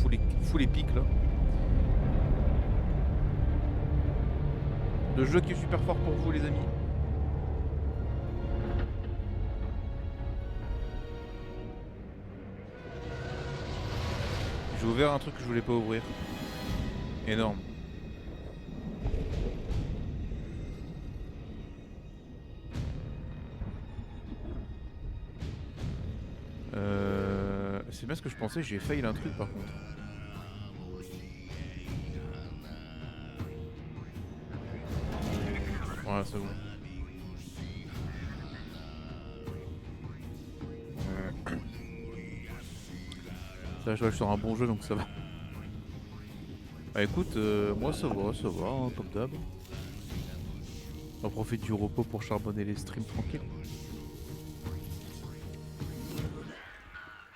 full épique là. Le jeu qui est super fort pour vous les amis. J'ai ouvert un truc que je voulais pas ouvrir. Énorme. C'est bien ce que je pensais, j'ai fail un truc par contre. Voilà, c'est bon. Ça, je vois, je sors un bon jeu donc ça va. Bah écoute, moi ça va, hein, comme d'hab. On profite du repos pour charbonner les streams tranquilles.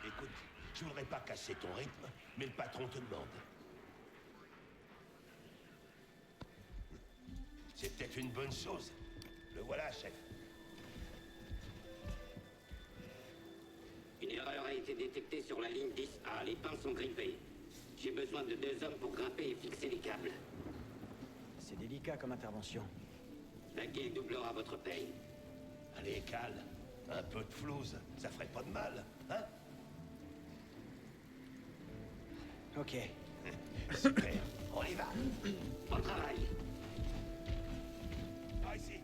Écoute, je voudrais pas casser ton rythme, mais le patron te demande. C'est peut-être une bonne chose. Le voilà, chef. Une erreur a été détectée sur la ligne 10A. Les pins sont grippés. J'ai besoin de 2 hommes pour grimper et fixer les câbles. C'est délicat comme intervention. La guilde doublera votre paye. Allez, calme. Un peu de flouze, ça ferait pas de mal, hein? Ok. Super, on y va. Bon travail. Par ici.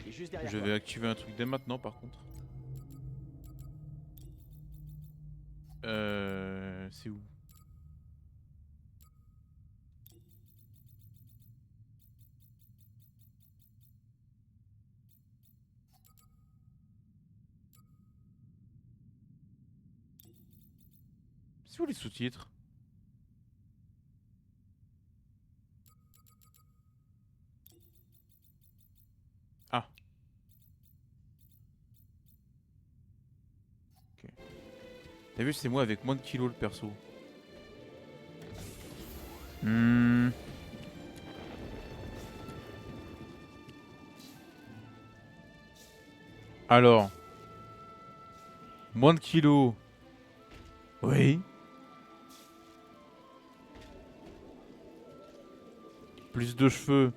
Il est juste derrière Je toi. vais activer un truc dès maintenant par contre. C'est où? C'est où les sous-titres? Ah. Ok. T'as vu, c'est moi avec moins de kilos le perso. Alors. Moins de kilos. Oui. Plus de cheveux.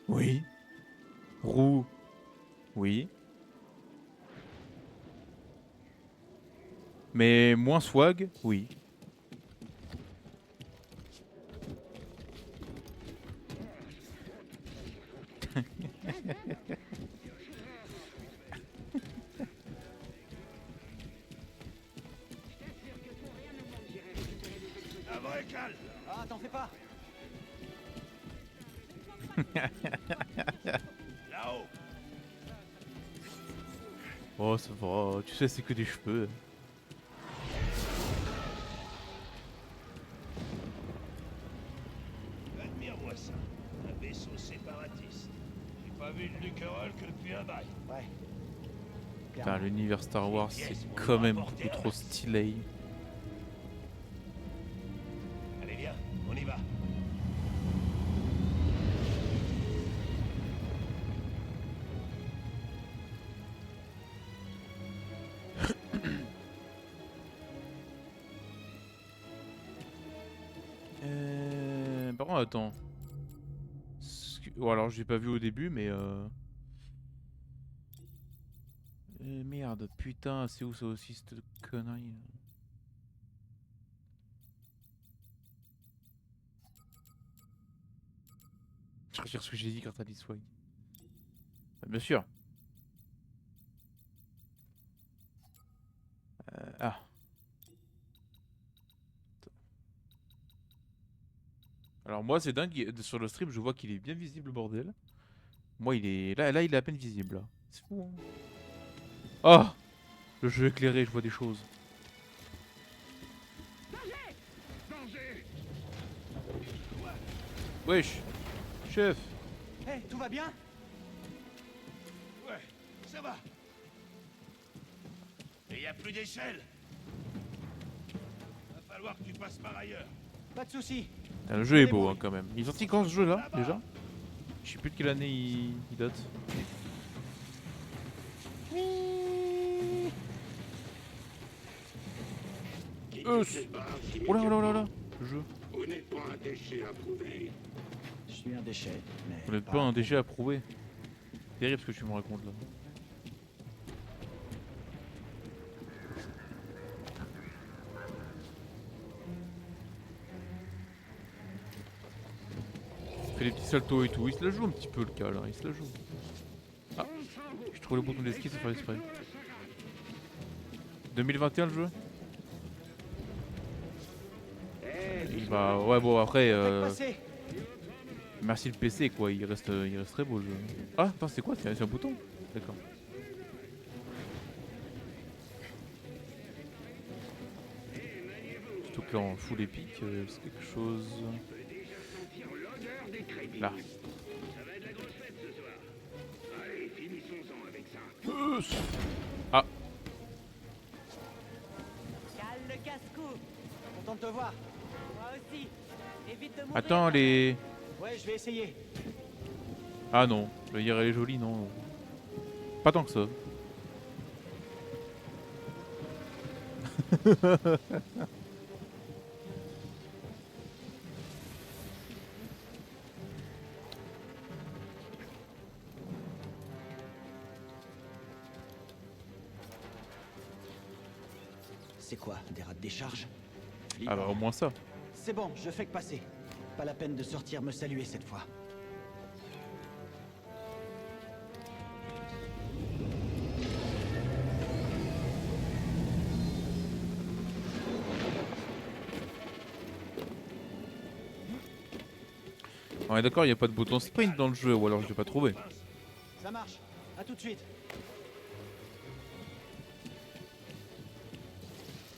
Oui. Roux. Oui. Mais moins swag. Oui. Avant et calme. Ah, t'en fais pas. Là-haut. Oh, ça va. Tu sais, c'est que des cheveux. Admire-moi ça. Un vaisseau séparatiste. J'ai pas vu de Lucerol que depuis un bail. Ouais. Putain, l'univers Star Wars, c'est quand même beaucoup trop stylé. Allez, viens, on y va. Par contre, attends. Ou alors, j'ai pas vu au début, mais merde, putain, c'est où ça aussi cette connerie? Je retire ce que j'ai dit quand t'as dit swag. Bien sûr. Ah. Alors moi c'est dingue, sur le stream je vois qu'il est bien visible bordel. Moi il est... Là il est à peine visible là. C'est fou hein. Oh. Le jeu éclairé, je vois des choses. Wesh. Chef. Hé, tout va bien? Ouais, ça va. Et y a plus d'échelle. Va falloir que tu passes par ailleurs. Pas de soucis. Ah, le jeu est beau hein, quand même. Il est sorti quand ce jeu là déjà? Je sais plus de quelle année il date. Oh là là là là. ce jeu. Vous n'êtes pas un déchet approuvé. Je suis un déchet, mais. Vous n'êtes pas un déchet approuvé. Terrible ce que tu me racontes là. Il fait des petits saltos et tout. Il se la joue un petit peu le cas là. Il se la joue. Ah, je trouve le bouton d'esquive sans faire exprès. 2021 le jeu. Il va. Ouais, bon après. Passez. Merci le PC quoi. Il reste très beau le jeu. Ah, attends, c'est quoi? C'est un bouton? D'accord. Surtout que là en full épique, c'est quelque chose. Là. Ah, Cale le casse-cou. Content de te voir. Moi aussi. Évite de mourir. attends les. Ouais, je vais essayer. Ah non, le hier elle est jolie, non. Pas tant que ça. C'est quoi, des rats de décharge? Ah bah au moins ça. C'est bon, je fais que passer. Pas la peine de sortir me saluer cette fois. On est d'accord, il n'y a pas de bouton sprint dans le jeu, ou alors je l'ai pas trouvé. Ça marche. À tout de suite.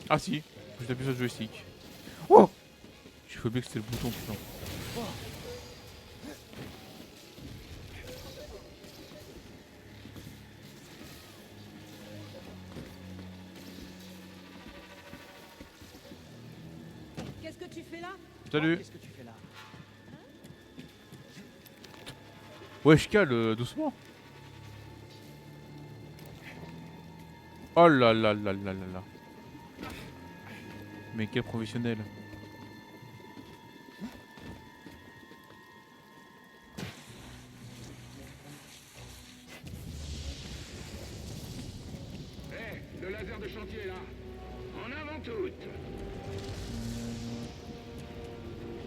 Ah si, je t'appuie sur le joystick. Oh, j'ai oublié que c'était le bouton putain. Qu'est-ce que tu fais là? Salut. Qu'est-ce que tu fais là? Ouais, je cale doucement. Oh là là là là là là. Mais quel professionnel. Le laser de chantier là. En avant toutes.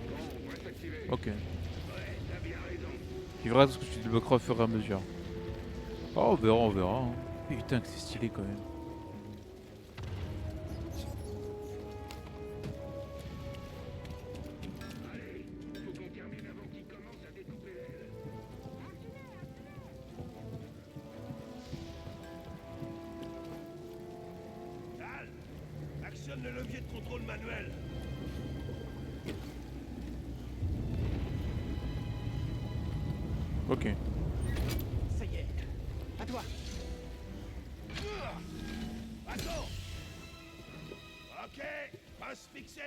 Bon, on va s'activer. Ok. Ouais, t'as bien raison. Tu verras ce que tu débloqueras au fur et à mesure. Oh, on verra, on verra. Hein. Putain que c'est stylé quand même. Allez, faut qu'on termine avant qu'il commence à découper l'aile. Tal, actionne le levier de contrôle manuel. Ok. Ça y est. À toi. Attends. Ok, passe fixé.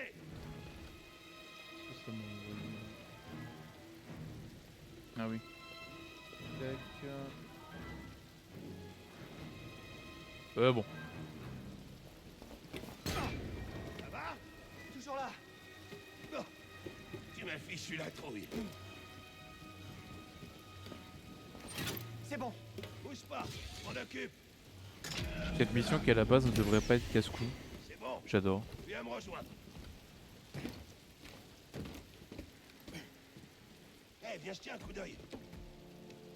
Ah oui. Tac. Bon. Ça va? Toujours là. Non. Tu m'as fichu la trouille. C'est bon. Bouge pas, je m'en occupe. Cette mission qui à la base ne devrait pas être casse-cou. C'est bon, J'adore. viens me rejoindre. Eh, viens jeter un coup d'œil.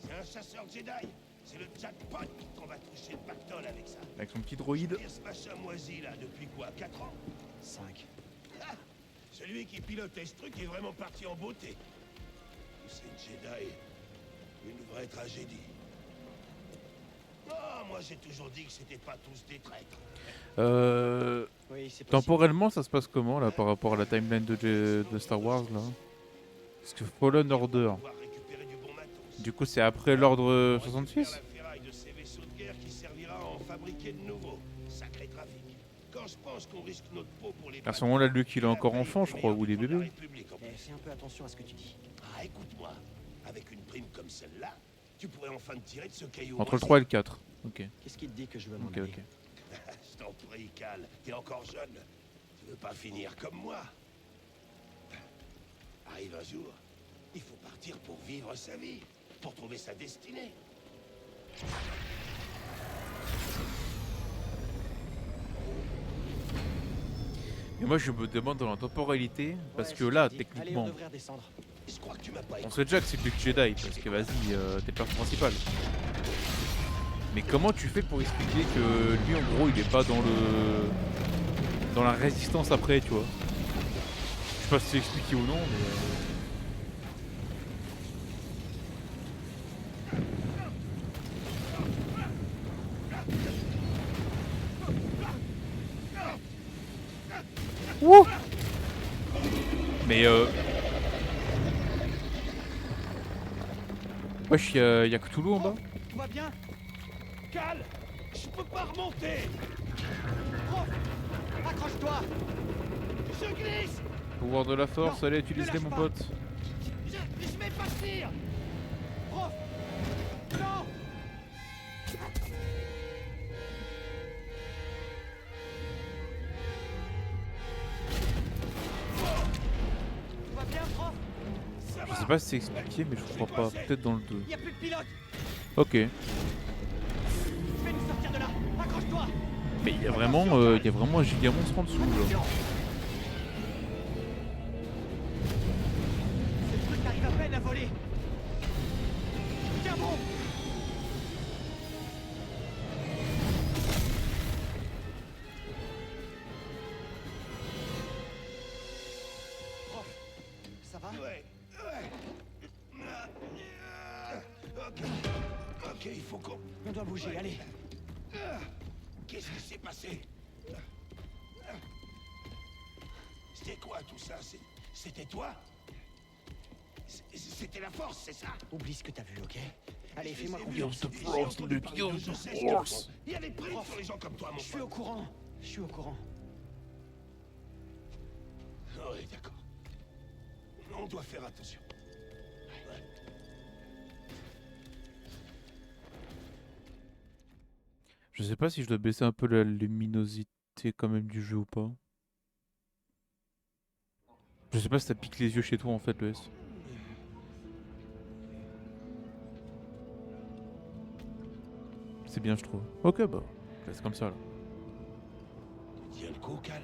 C'est un chasseur Jedi. C'est le jackpot qu'on va toucher le pactole avec ça. Avec son petit droïde. Et ce machin moisi là, depuis quoi, 4 ans? 5. Ah, celui qui pilotait ce truc est vraiment parti en beauté. C'est une Jedi. Une vraie tragédie. Oh, moi j'ai toujours dit que c'était pas tous des traîtres. Oui, c'est possible. Temporellement, ça se passe comment là par rapport à la timeline de Star Wars là? Parce que Fallen Order, Pouvoir récupérer du bon matos. du coup c'est après l'ordre On 66? récupère la ferraille de ces vaisseaux de guerre qui servira à en fabriquer de nouveaux. Sacré trafic. Quand je pense qu'on risque notre peau pour les À ce moment-là, Luke il est encore la enfant, je crois, ou il est de la bébé. République, en Eh, plus. fais un peu attention à ce que tu dis. Ah, écoute-moi. Avec une prime comme celle-là, tu pourrais enfin te tirer de ce caillou. Entre le 3 et le 4. Ok, Qu'est-ce qui te dit que je veux m'en ok, aller? ok. Je t'en prie, Cal. T'es encore jeune. Tu veux pas finir comme moi? Arrive un jour, il faut partir pour vivre sa vie, pour trouver sa destinée. Mais moi je me demande dans la temporalité, parce Ouais, que c'est là, dit. Allez, techniquement, on devrait redescendre. Je crois que tu m'as pas on sait déjà que c'est Luke Jedi, parce que vas-y, t'es le perso principal. Mais comment tu fais pour expliquer que lui en gros il est pas dans le... dans la résistance après, tu vois? Je sais pas si c'est expliqué ou non, mais... Wouh! Mais wesh, y'a Cthulhu en bas? Tout va bien? Cal, je peux pas remonter. Prof! Accroche-toi! Je glisse. Pouvoir de la force, Non, allez, ne utilise-les lâche mon pas. pote. Je vais partir. Prof! Non! Tout va bien, prof? Je sais pas si c'est expliqué, mais je crois pas. Peut-être dans le 2. Y a plus de pilote! Ok. Je vais nous sortir de là! Accroche-toi! Mais il y a vraiment un giga monstre en dessous, genre. Attention! Ce truc arrive à peine à voler! Tiens bon! Prof, ça va? Ouais. Ok. Ok, il faut qu'on... On doit bouger, allez! Qu'est-ce qui s'est passé? C'était quoi tout ça? C'était toi? C'était la force, c'est ça? Oublie ce que t'as vu, ok? Allez, fais-moi J'ai vu, confiance. j'ai entendu parler de- je sais ce qu'ils font. Il y a des primes sur les gens comme toi, mon Je suis au courant. Je suis au courant. Oui, d'accord. On doit faire attention. Ouais. Je sais pas si je dois baisser un peu la luminosité quand même du jeu ou pas. Je sais pas si ça pique les yeux chez toi en fait, le S. C'est bien, je trouve. Ok, bah, c'est comme ça là. Tiens le coup, Cal.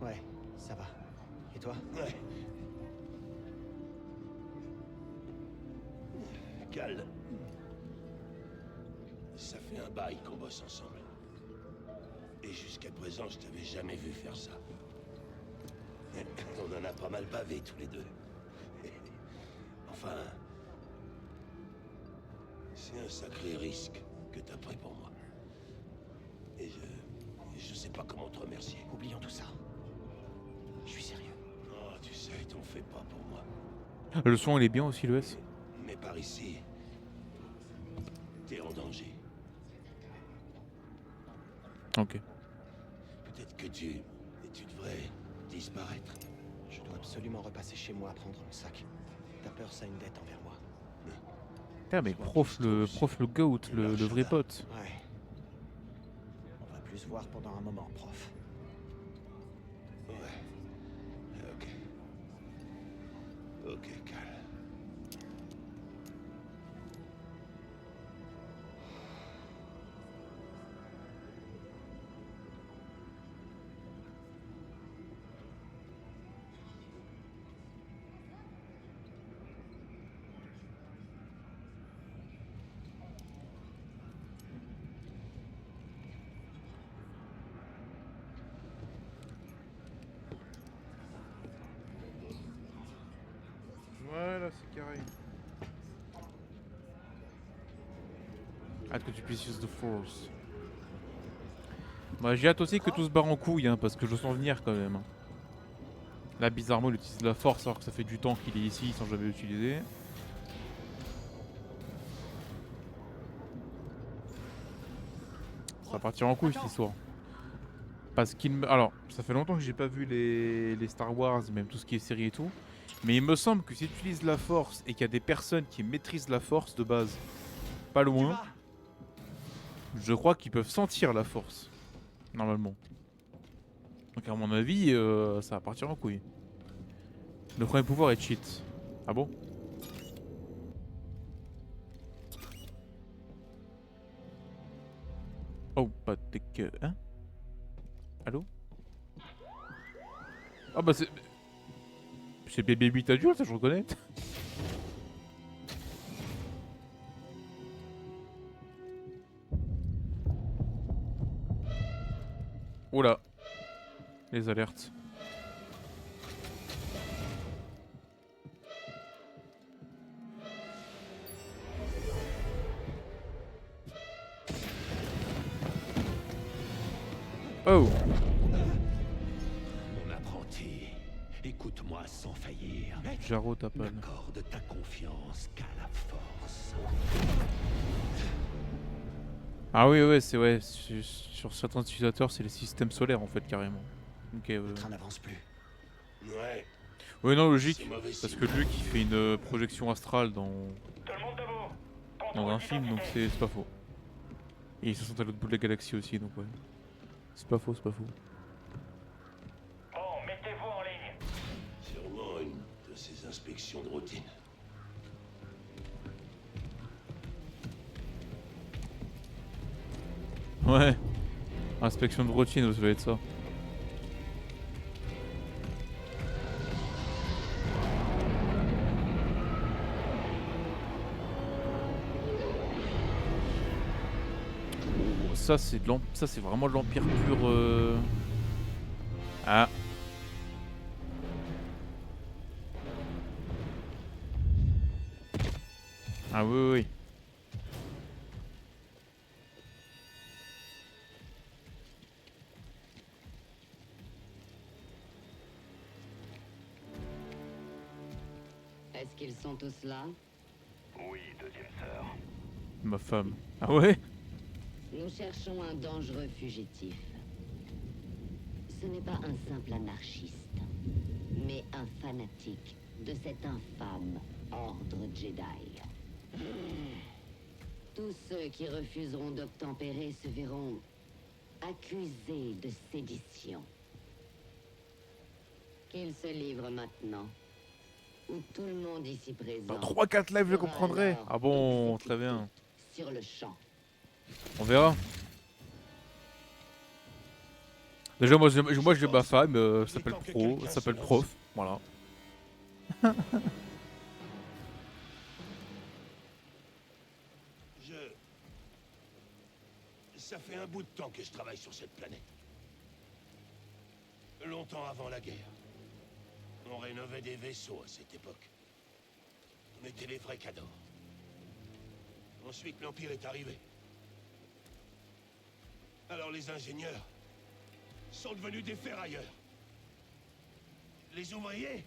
Ouais, ça va. Et toi? Ouais. Cal. Ça fait un bail qu'on bosse ensemble. Et jusqu'à présent, je t'avais jamais vu faire ça. On en a pas mal bavé tous les deux. Enfin... C'est un sacré risque que t'as pris pour moi. Et je sais pas comment te remercier. Oublions tout ça. Je suis sérieux. Oh, tu sais, t'en fais pas pour moi. Le son il est bien aussi, le S. Mais par ici, t'es en danger. Ok. Peut-être que tu devrais disparaître. Je dois absolument repasser chez moi à prendre mon sac. Ta peur, ça a une dette envers moi. Ah, mais prof le goat, le vrai pote. Ouais. On va plus se voir pendant un moment, prof. Ouais. Ok. Ok, Cal. Voilà, c'est carré. Hâte que tu puisses use the force. Bah, j'ai hâte aussi que tout se barre en couille, hein, parce que je le sens venir quand même. Là, bizarrement, il utilise la force alors que ça fait du temps qu'il est ici sans jamais l'utiliser. Ça va partir en couille cette histoire. Parce qu'il me... Alors, ça fait longtemps que j'ai pas vu les Star Wars, même tout ce qui est série et tout. Mais il me semble que si tu utilises la force et qu'il y a des personnes qui maîtrisent la force de base, pas loin, je crois qu'ils peuvent sentir la force. Normalement. Donc à mon avis, ça va partir en couille. Le premier pouvoir est cheat. Ah bon? Oh, pas de que... Hein? Allô? Ah bah c'est... C'est Baby 8 adulte, ça je reconnais. Oula. Les alertes. Oh. Mon apprenti, écoute-moi sans faillir. Jarro t'appelle. N'accorde ta confiance qu'à la force. Ah oui, ouais, c'est ouais. Sur certains utilisateurs, c'est les systèmes solaires en fait, carrément. Ok, ouais. Le train n'avance plus. Ouais. Ouais, non, logique. C'est mauvais Parce signe. que Luke, il fait une projection astrale dans un film, donc c'est pas faux. Et ils se sont à l'autre bout de la galaxie aussi, donc ouais. C'est pas faux, c'est pas faux. Bon, mettez-vous en ligne. Sûrement une de ces inspections de routine. Ouais. Inspection de routine, ça va être ça. Oh, ça c'est ça c'est vraiment de l'empire pur. Ah. Ah oui oui. Oui. Est-ce qu'ils sont tous là? Oui, deuxième sœur. Ma femme. Ah ouais? Nous cherchons un dangereux fugitif. Ce n'est pas un simple anarchiste, mais un fanatique de cet infâme ordre Jedi. Tous ceux qui refuseront d'obtempérer se verront accusés de sédition. Qu'ils se livrent maintenant, où tout le monde ici présent... Dans 3-4 lives, je sera comprendrai. alors Ah bon, exécuté très bien. Sur le champ. On verra. Déjà, moi j'ai ma femme, s'appelle Pro, s'appelle Prof. Voilà. Ça fait un bout de temps que je travaille sur cette planète. Longtemps avant la guerre. On rénovait des vaisseaux à cette époque. On était des vrais cadors. Ensuite, l'Empire est arrivé. Alors les ingénieurs sont devenus des ferrailleurs. Les ouvriers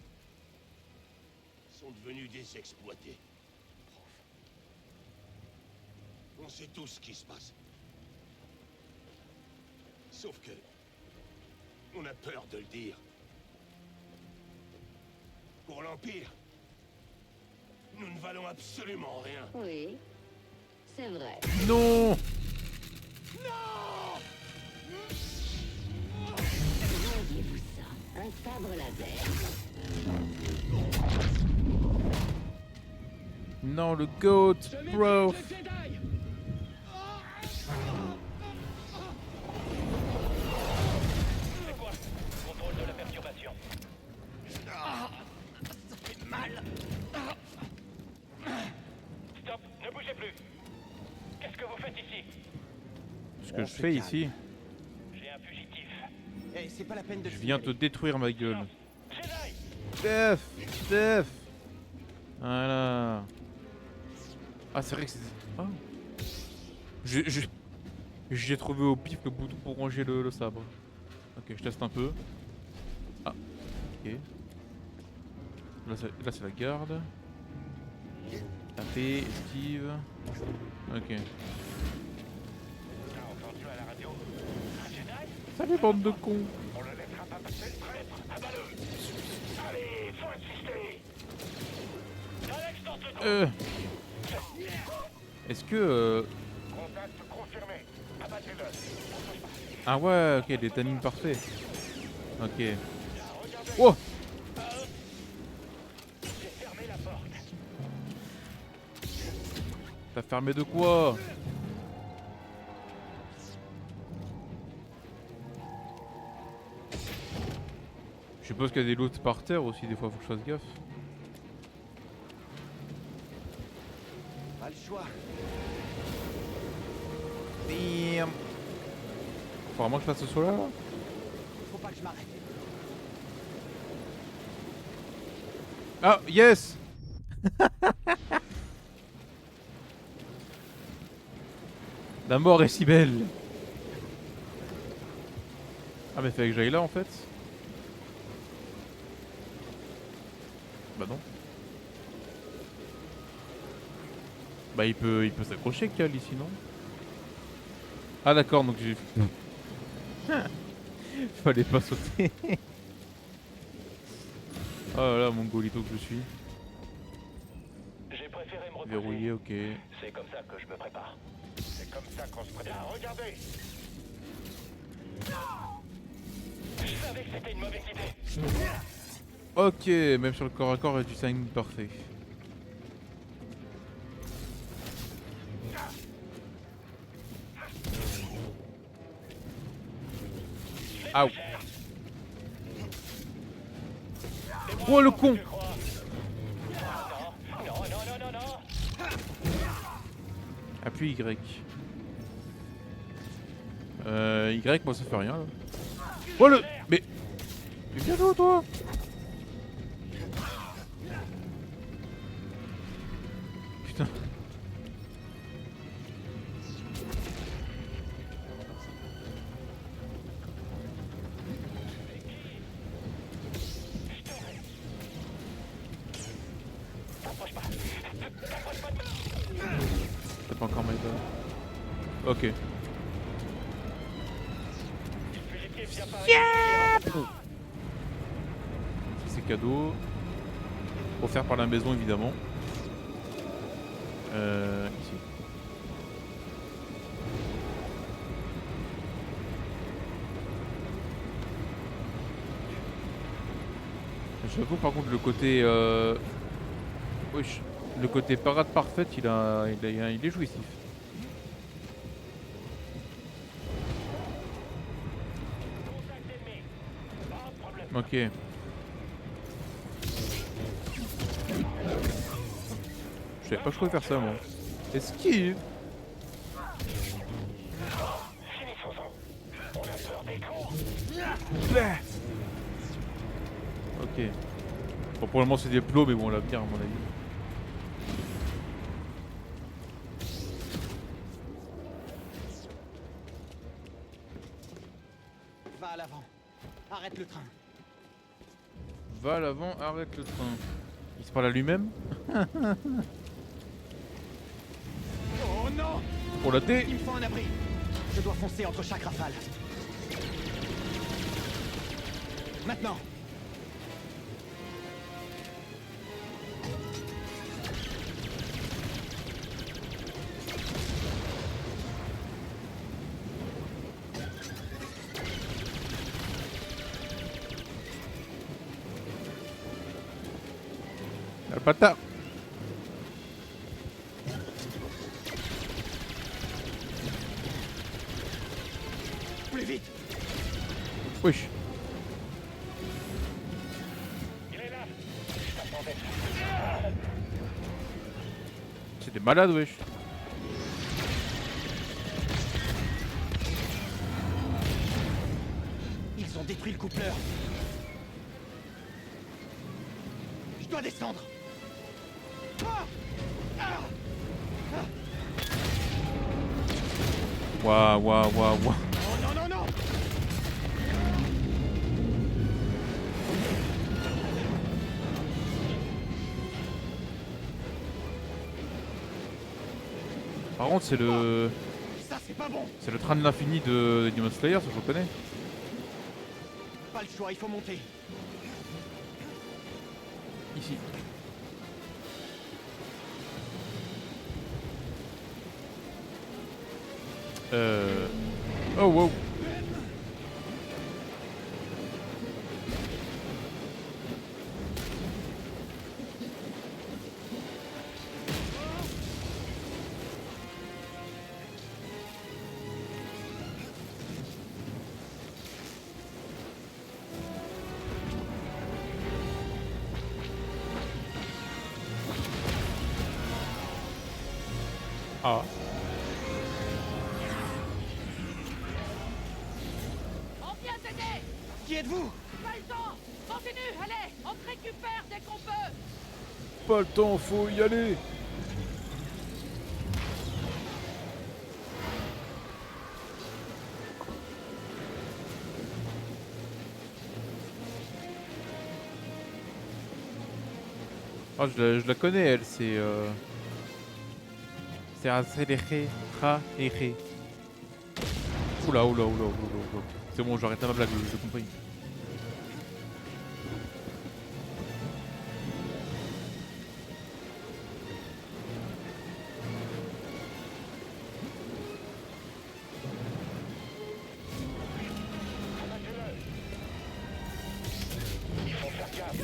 sont devenus des exploités. On sait tous ce qui se passe. Sauf que... on a peur de le dire. Pour l'Empire, nous ne valons absolument rien. Oui, c'est vrai. Non! Voyez-vous ça? Un sabre laser. Non, le GOAT, Prof. C'est quoi? Contrôle de la perturbation. Stop, ne bougez plus. Qu'est-ce que vous faites ici? Ce que je fais ici, J'ai un fugitif. Eh, c'est pas la peine de... je viens te détruire ma gueule. Jedi! Def! Def! Voilà. Ah, c'est vrai que c'est... Ah. J'ai trouvé au pif le bouton pour ranger le sabre. Ok, je teste un peu. Ah, ok. Là, c'est la garde. Taper, esquive. Ok. T'as entendu à la radio? Un Jedi? Salut, bande de cons! On le laissera pas passer le traître. Abat-le! Allez, faut insister! Alex d'Orteton! Est-ce que... Contact confirmé. Abattez-le. Ah ouais, ok, des timings parfaits. Ok. Oh! Enfermé de quoi? Je suppose qu'il y a des lots par terre aussi, des fois faut que je fasse gaffe. Pas le choix. Bam. Faut vraiment que je fasse ce saut là? Faut pas que je m'arrête. Ah, yes! La mort est si belle! Ah, mais fallait que j'aille là en fait? Bah non. Bah il peut s'accrocher Cal ici, non? Ah d'accord, donc j'ai... Fallait pas sauter. Oh là là, mon golito que je suis. J'ai préféré me reposer. Verrouillé, ok. C'est comme ça que je me prépare. C'est comme ça qu'on se prépare. Regardez. Je savais que c'était une mauvaise idée. Ok, même sur le corps à corps, du timing parfait. Aouh. Oh le con! Appuie Y. Y, moi ça fait rien là. Oh le... Mais viens là toi! Putain. T'as pas encore Maïda. Ok. C'est cadeau. Offert par la maison évidemment. Ici. J'avoue par contre le côté wesh, le côté parade parfaite il est jouissif. Ok. Je savais pas que je pouvais faire ça moi. Esquive. Ok. Bon pour le moment c'est des plots mais bon on l'a bien à mon avis. Va à l'avant. Arrête le train. Va à l'avant, arrête le train. Il se parle à lui-même. Oh non! Pour la D. Il me faut un abri. Je dois foncer entre chaque rafale. Maintenant. Le bâtard. Plus vite. Wesh. Il est là. Je t'attendais. C'est des malades wesh. Ils ont détruit le coupleur. Je dois descendre. Ah! Ah! Waouh, waouh, waouh, waouh. Oh non, non, non! Par contre, c'est le... Ça, c'est pas bon! C'est le train de l'infini de Demon Slayer, ça je le connais. Pas le choix, il faut monter. Ici. Oh wow. Ah. On vient t'aider. Qui êtes-vous? Pas le temps. Continue, allez. On te récupère dès qu'on peut. Pas le temps, faut y aller. Oh, je la connais, elle, c'est c'est accéléré, ra-éré. Oula, oula, oula, oula, oula. C'est bon, j'arrête ma blague, j'ai compris. Il faut faire gaffe.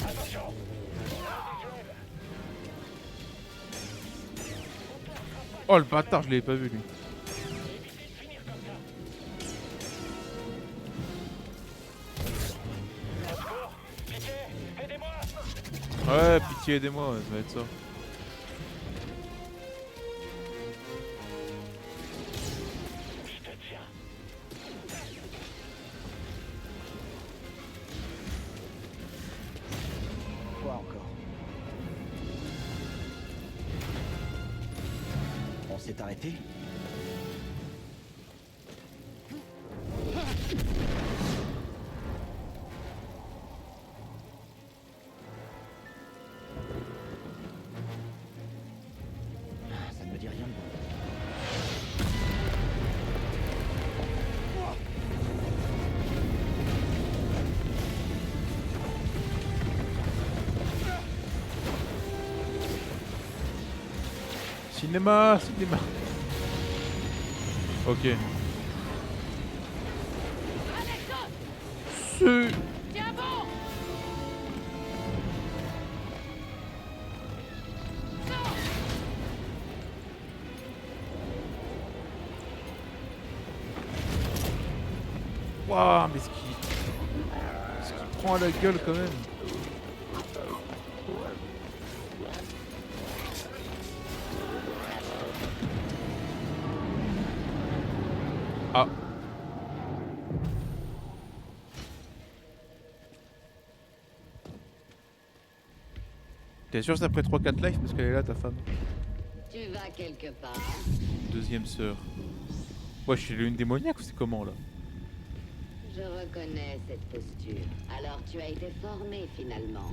Attention. Oh, le bâtard, je l'avais pas vu, lui. Pitié, aidez-moi. Ouais, pitié, aidez-moi, ça va être ça. Je te tiens. Quoi encore? On s'est arrêté? Ça ne me dit rien de bon. Cinéma, cinéma. Ok. C'est... Tiens bon. Waouh, mais ce qui prend à la gueule quand même. Ah. T'es sûr que c'est après 3-4 lives parce qu'elle est là ta femme? Tu vas quelque part? Deuxième sœur. Ouais, je suis l'une démoniaque ou c'est comment là? Je reconnais cette posture. Alors tu as été formé finalement.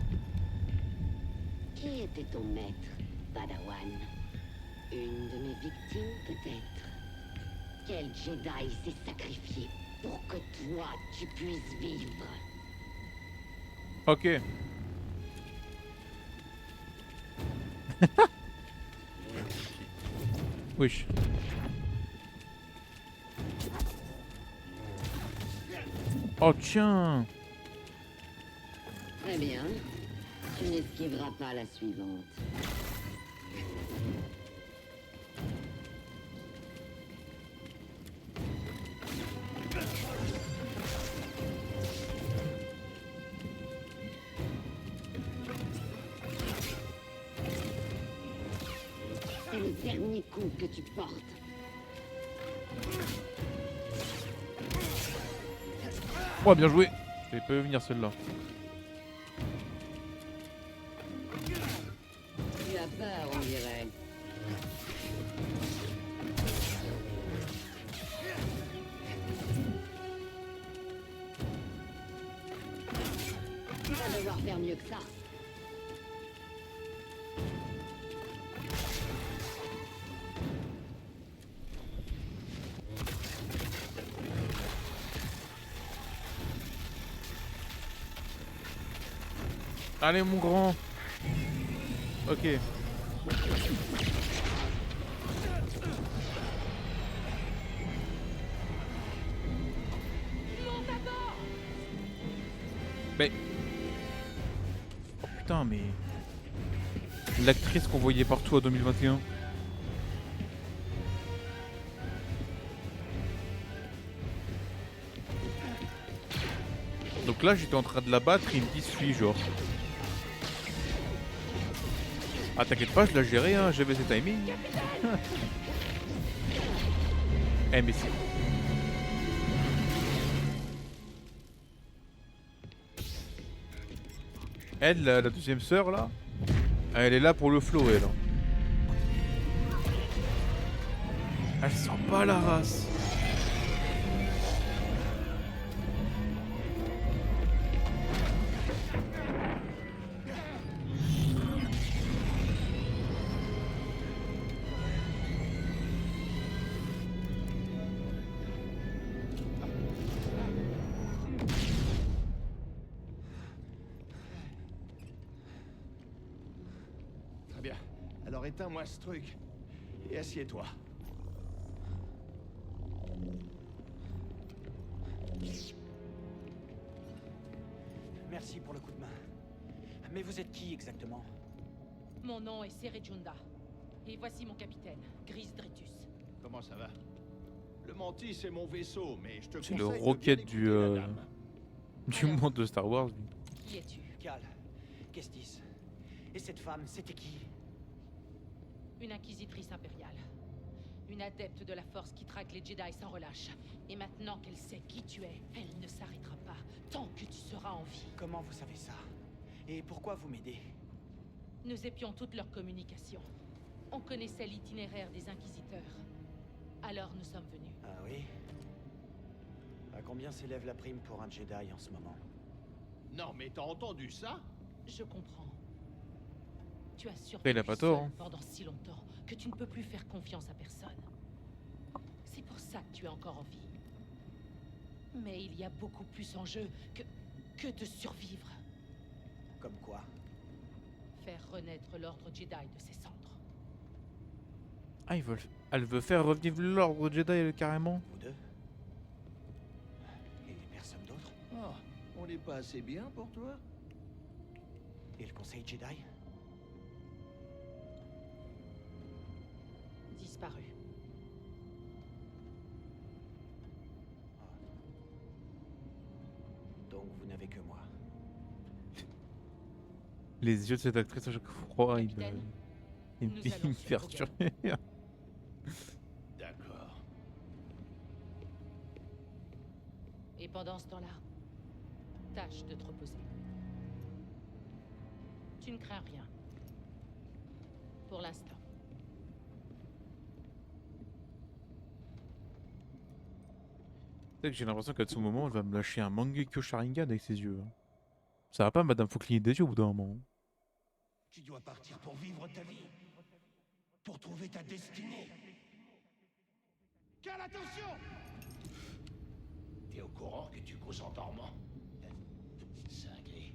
Qui était ton maître, Padawan? Une de mes victimes peut-être? Quel Jedi s'est sacrifié pour que toi tu puisses vivre? Ok. Wesh. Oh tiens. Très bien. Tu n'esquiveras pas la suivante. C'est le dernier coup que tu portes. Oh bien joué. Je vais pas venir celle-là. Tu as peur, on dirait. Tu vas devoir faire mieux que ça. Allez mon grand. Ok. Mais... Oh putain mais... L'actrice qu'on voyait partout en 2021. Donc là j'étais en train de la battre et il me dit suis genre. Ah t'inquiète pas, je l'ai géré, hein, j'avais ses timings. Eh mais c'est... Elle, la deuxième sœur là, elle est là pour le flow elle. Elle sent pas la race. Très bien. Alors éteins-moi ce truc. Et assieds-toi. Merci pour le coup de main. Mais vous êtes qui exactement? Mon nom est Serejunda. Et voici mon capitaine, Gris Dritus. Comment ça va? Le Mantis, c'est mon vaisseau, mais je te C'est conseille le de bien roquette écouter du, la dame. du monde de Star Wars. Lui. Qui es-tu? Cal, Kestis. Et cette femme, c'était qui? Une inquisitrice impériale. Une adepte de la force qui traque les Jedi sans relâche. Et maintenant qu'elle sait qui tu es, elle ne s'arrêtera pas tant que tu seras en vie. Comment vous savez ça? Et pourquoi vous m'aidez? Nous épions toute leur communication. On connaissait l'itinéraire des inquisiteurs. Alors nous sommes venus. Ah oui? À combien s'élève la prime pour un Jedi en ce moment? Non, mais t'as entendu ça? Je comprends. Tu as Il survécu a pas seul tort, hein. pendant si longtemps que tu ne peux plus faire confiance à personne. C'est pour ça que tu es encore en vie. Mais il y a beaucoup plus en jeu que de survivre. Comme quoi? Faire renaître l'ordre Jedi de ses cendres. Ah elle veut faire revivre l'ordre Jedi carrément. Vous deux? Et personne d'autre? Oh, on n'est pas assez bien pour toi? Et le Conseil Jedi? Disparu. Donc vous n'avez que moi. Les yeux de cette actrice à chaque fois, Capitaine, il nous me allons sur perturbe. D'accord. Et pendant ce temps-là, tâche de te reposer. Tu ne crains rien. Pour l'instant. Tu sais que j'ai l'impression qu'à ce moment, elle va me lâcher un Mangekyo Sharingan avec ses yeux. Hein. Ça va pas, madame, faut cligner des yeux au bout d'un moment. Tu dois partir pour vivre ta vie. Pour trouver ta destinée. Quelle attention! T'es au courant que tu causes en dormant? Cinglé.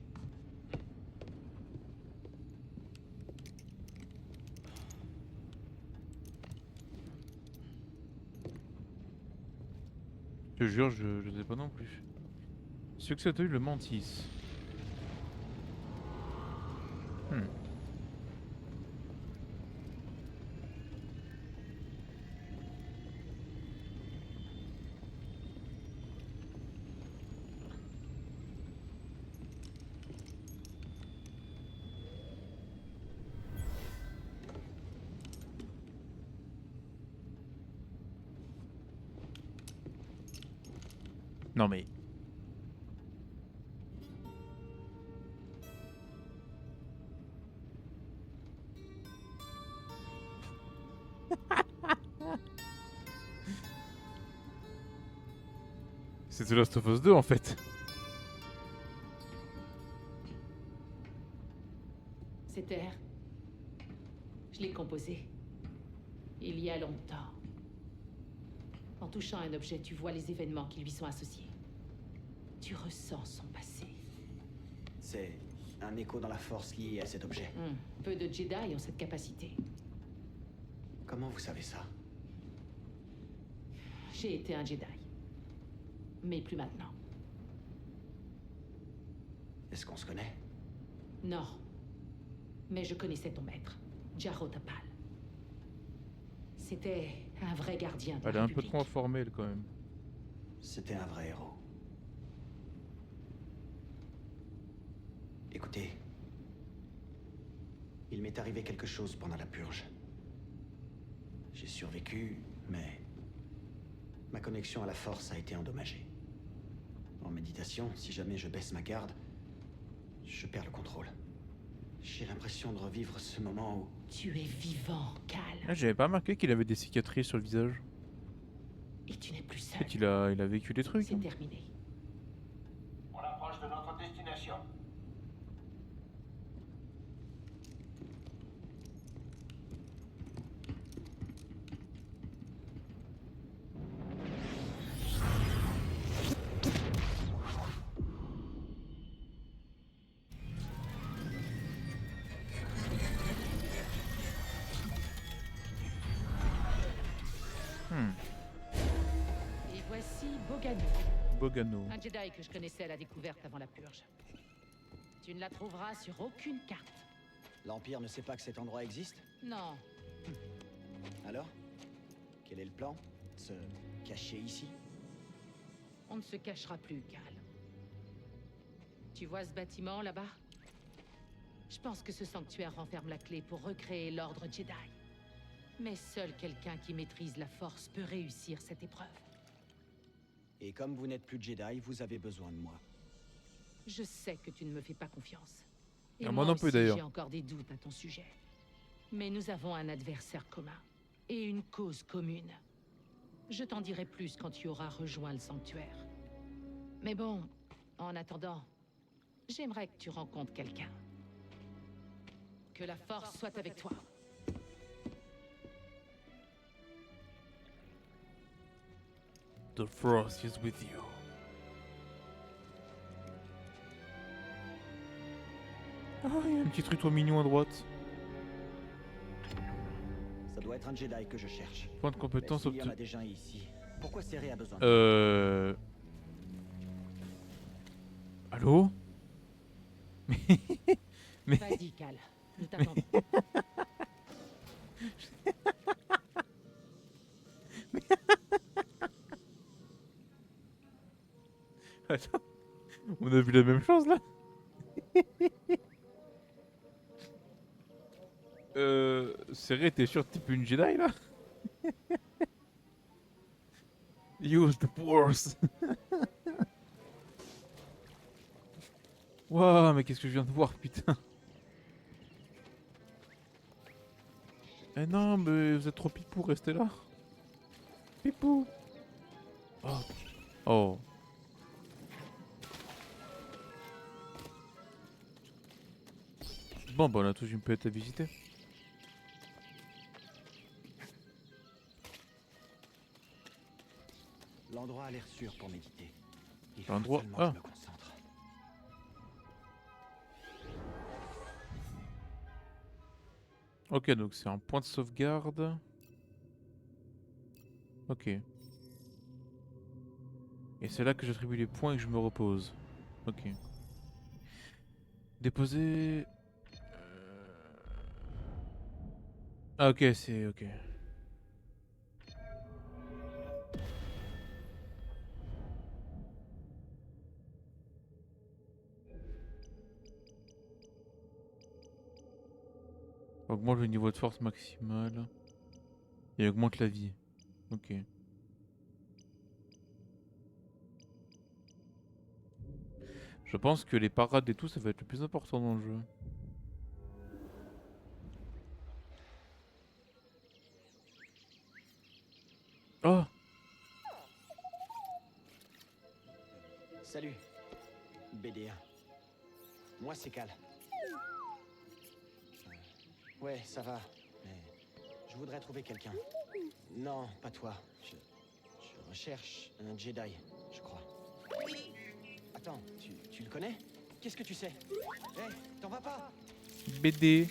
Je te jure, je sais pas non plus. Succès a eu le Mantis. Non mais... C'est The Last of Us 2 en fait. Cet air, je l'ai composé. Il y a longtemps. En touchant un objet, tu vois les événements qui lui sont associés. Tu ressens son passé. C'est un écho dans la force lié à cet objet. Peu de Jedi ont cette capacité. Comment vous savez ça? J'ai été un Jedi. Mais plus maintenant. Est-ce qu'on se connaît? Non. Mais je connaissais ton maître, Jaro Tapal. C'était un vrai gardien de Elle est la un peu République. trop informelle quand même. C'était un vrai héros. Écoutez, Il m'est arrivé quelque chose pendant la purge. J'ai survécu, mais ma connexion à la force a été endommagée. En méditation, si jamais je baisse ma garde, je perds le contrôle. J'ai l'impression de revivre ce moment où... Tu es vivant, Cal. Ah, j'avais pas remarqué qu'il avait des cicatrices sur le visage. Et tu n'es plus En seul. fait, il a vécu des trucs. C'est Hein. terminé. On approche de notre destination. Et voici Bogano, Bogano. un Jedi que je connaissais à la découverte avant la purge. Tu ne la trouveras sur aucune carte. L'Empire ne sait pas que cet endroit existe? Non, Alors? Quel est le plan? Se cacher ici? on ne se cachera plus, Cal. Tu vois ce bâtiment là-bas? Je pense que ce sanctuaire renferme la clé pour recréer l'ordre Jedi. Mais seul quelqu'un qui maîtrise la force peut réussir cette épreuve. Et comme vous n'êtes plus Jedi, vous avez besoin de moi. Je sais que tu ne me fais pas confiance. Et Ah, moi non plus, aussi, d'ailleurs. j'ai encore des doutes à ton sujet. Mais nous avons un adversaire commun. Et une cause commune. Je t'en dirai plus quand tu auras rejoint le sanctuaire. Mais bon, en attendant, j'aimerais que tu rencontres quelqu'un. Que la force soit avec toi. The Frost is with you. Ah, il y a un petit truc trop mignon à droite. Ça doit être un Jedi que je cherche. Point de compétence Mais s'il y en a obtenu. déjà un ici, pourquoi Cere a besoin de Allô? Mais... Vas-y, Cal. Nous t'attendons. Attends, on a vu la même chose là? Serré, t'es sûr que t'es plus une Jedi là? Use the Force! Waouh, mais qu'est-ce que je viens de voir, putain! Eh non, mais vous êtes trop pipou, restez là! Pipou! Oh! Oh! Bon, bah on a tous une planète à visiter. L'endroit a l'air sûr pour méditer. Il faut L'endroit- seulement ah. que je me concentre. Ok, donc c'est un point de sauvegarde. Ok. Et c'est là que j'attribue les points et que je me repose. Ok. Déposer... Ah ok, c'est... ok. Augmente le niveau de force maximal. Et augmente la vie. Ok. Je pense que les parades et tout, ça va être le plus important dans le jeu. Oh! Salut, BD1. Moi, c'est Cal. Ouais, ça va, mais je voudrais trouver quelqu'un. Non, pas toi. Je recherche un Jedi, je crois. Attends, tu le connais? Qu'est-ce que tu sais? Hé, t'en vas pas? BD!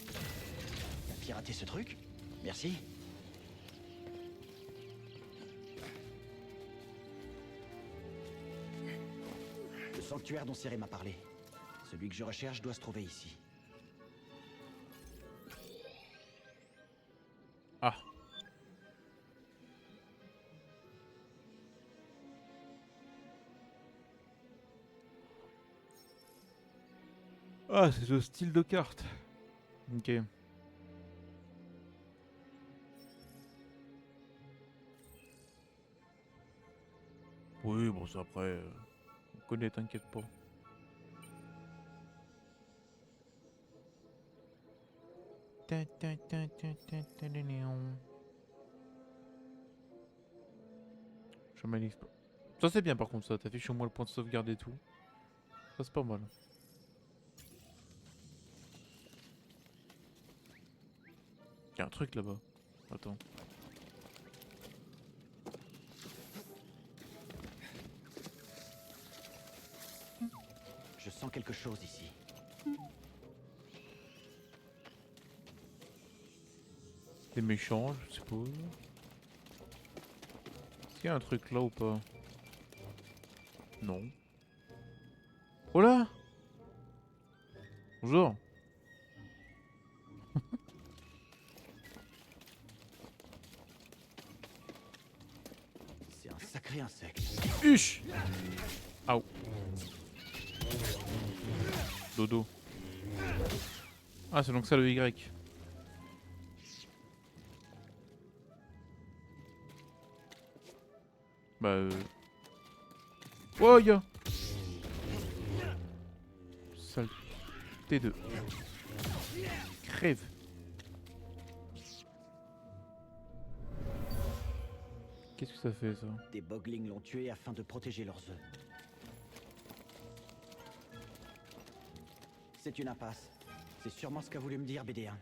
T'as piraté ce truc? Merci. Le sanctuaire dont Cere m'a parlé. Celui que je recherche doit se trouver ici. Ah! Ah, c'est le style de carte. Ok. Oui, bon, ça après, on connaît, t'inquiète pas. Chemin d'exploit. Ça c'est bien par contre ça, t'affiches au moins le point de sauvegarde et tout. Ça c'est pas mal. Y'a un truc là-bas. Attends. Je sens quelque chose ici. Des méchants, je suppose. Est-ce qu'il y a un truc là ou pas? Non. Oh là! Bonjour! C'est un sacré insecte. Huch! Aouh. Dodo. Ah, c'est donc ça le Y. Bah Oh ya! Saleté de... Crève. Qu'est-ce que ça fait ça? Des boglings l'ont tué afin de protéger leurs œufs. C'est une impasse. C'est sûrement ce qu'a voulu me dire BD1.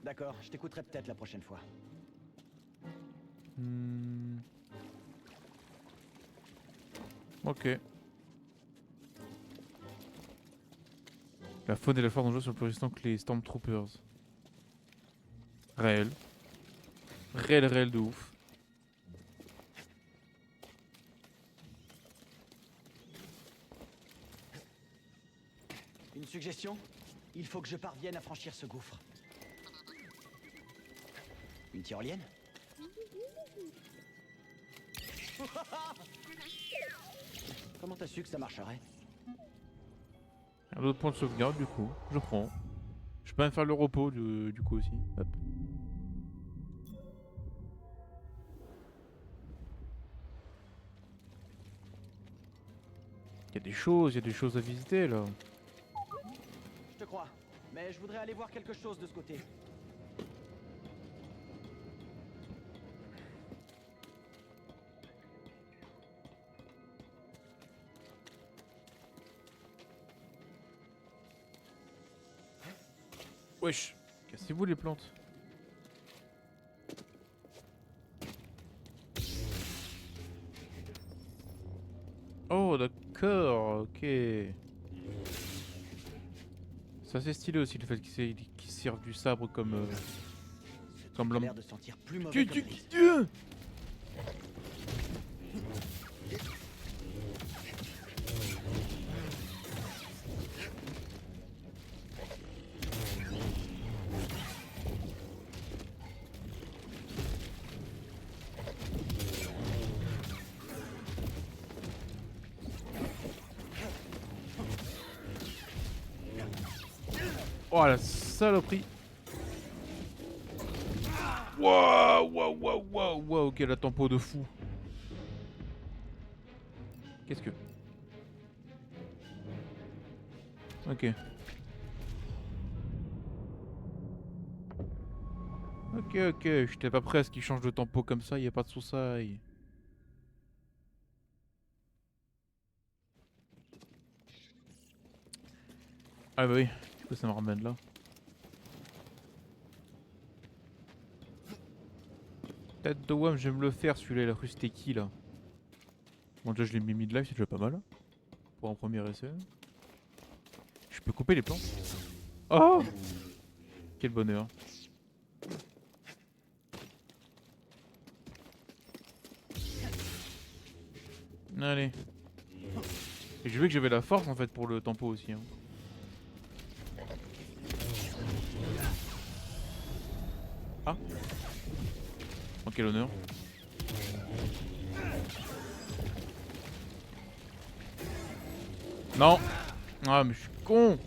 D'accord, je t'écouterai peut-être la prochaine fois. Ok. La faune et la flore dangereuse sont plus résistants que les Stormtroopers. Réel. Réel de ouf. Une suggestion? Il faut que je parvienne à franchir ce gouffre. Une tyrolienne? Comment t'as su que ça marcherait? Un autre point de sauvegarde du coup. Je prends. Je peux même faire le repos du coup aussi. Hop. Il y a des choses à visiter là. Je te crois, mais je voudrais aller voir quelque chose de ce côté. Wesh. Cassez-vous les plantes. Oh d'accord, ok. Ça c'est stylé aussi le fait qu'il serve du sabre comme comme J'ai l'homme. l'air de sentir plus mauvais comme brise. Dieu. Oh la saloperie. Waouh, quelle la tempo de fou. Qu'est-ce que... Ok. Ok, j'étais pas prêt à ce qu'il change de tempo comme ça, y a pas de soussaille. Ah bah oui, du coup ça me ramène là. Tête de WAM, je vais me le faire celui-là, il a cru c'était qui là? Bon déjà je l'ai mis mid-life, c'est déjà pas mal. Pour un premier essai. Je peux couper les plantes. Oh! Quel bonheur. Allez. Et j'ai vu que j'avais la force en fait pour le tempo aussi. Hein. Ah. Oh quel honneur. Non. Ah mais je suis con.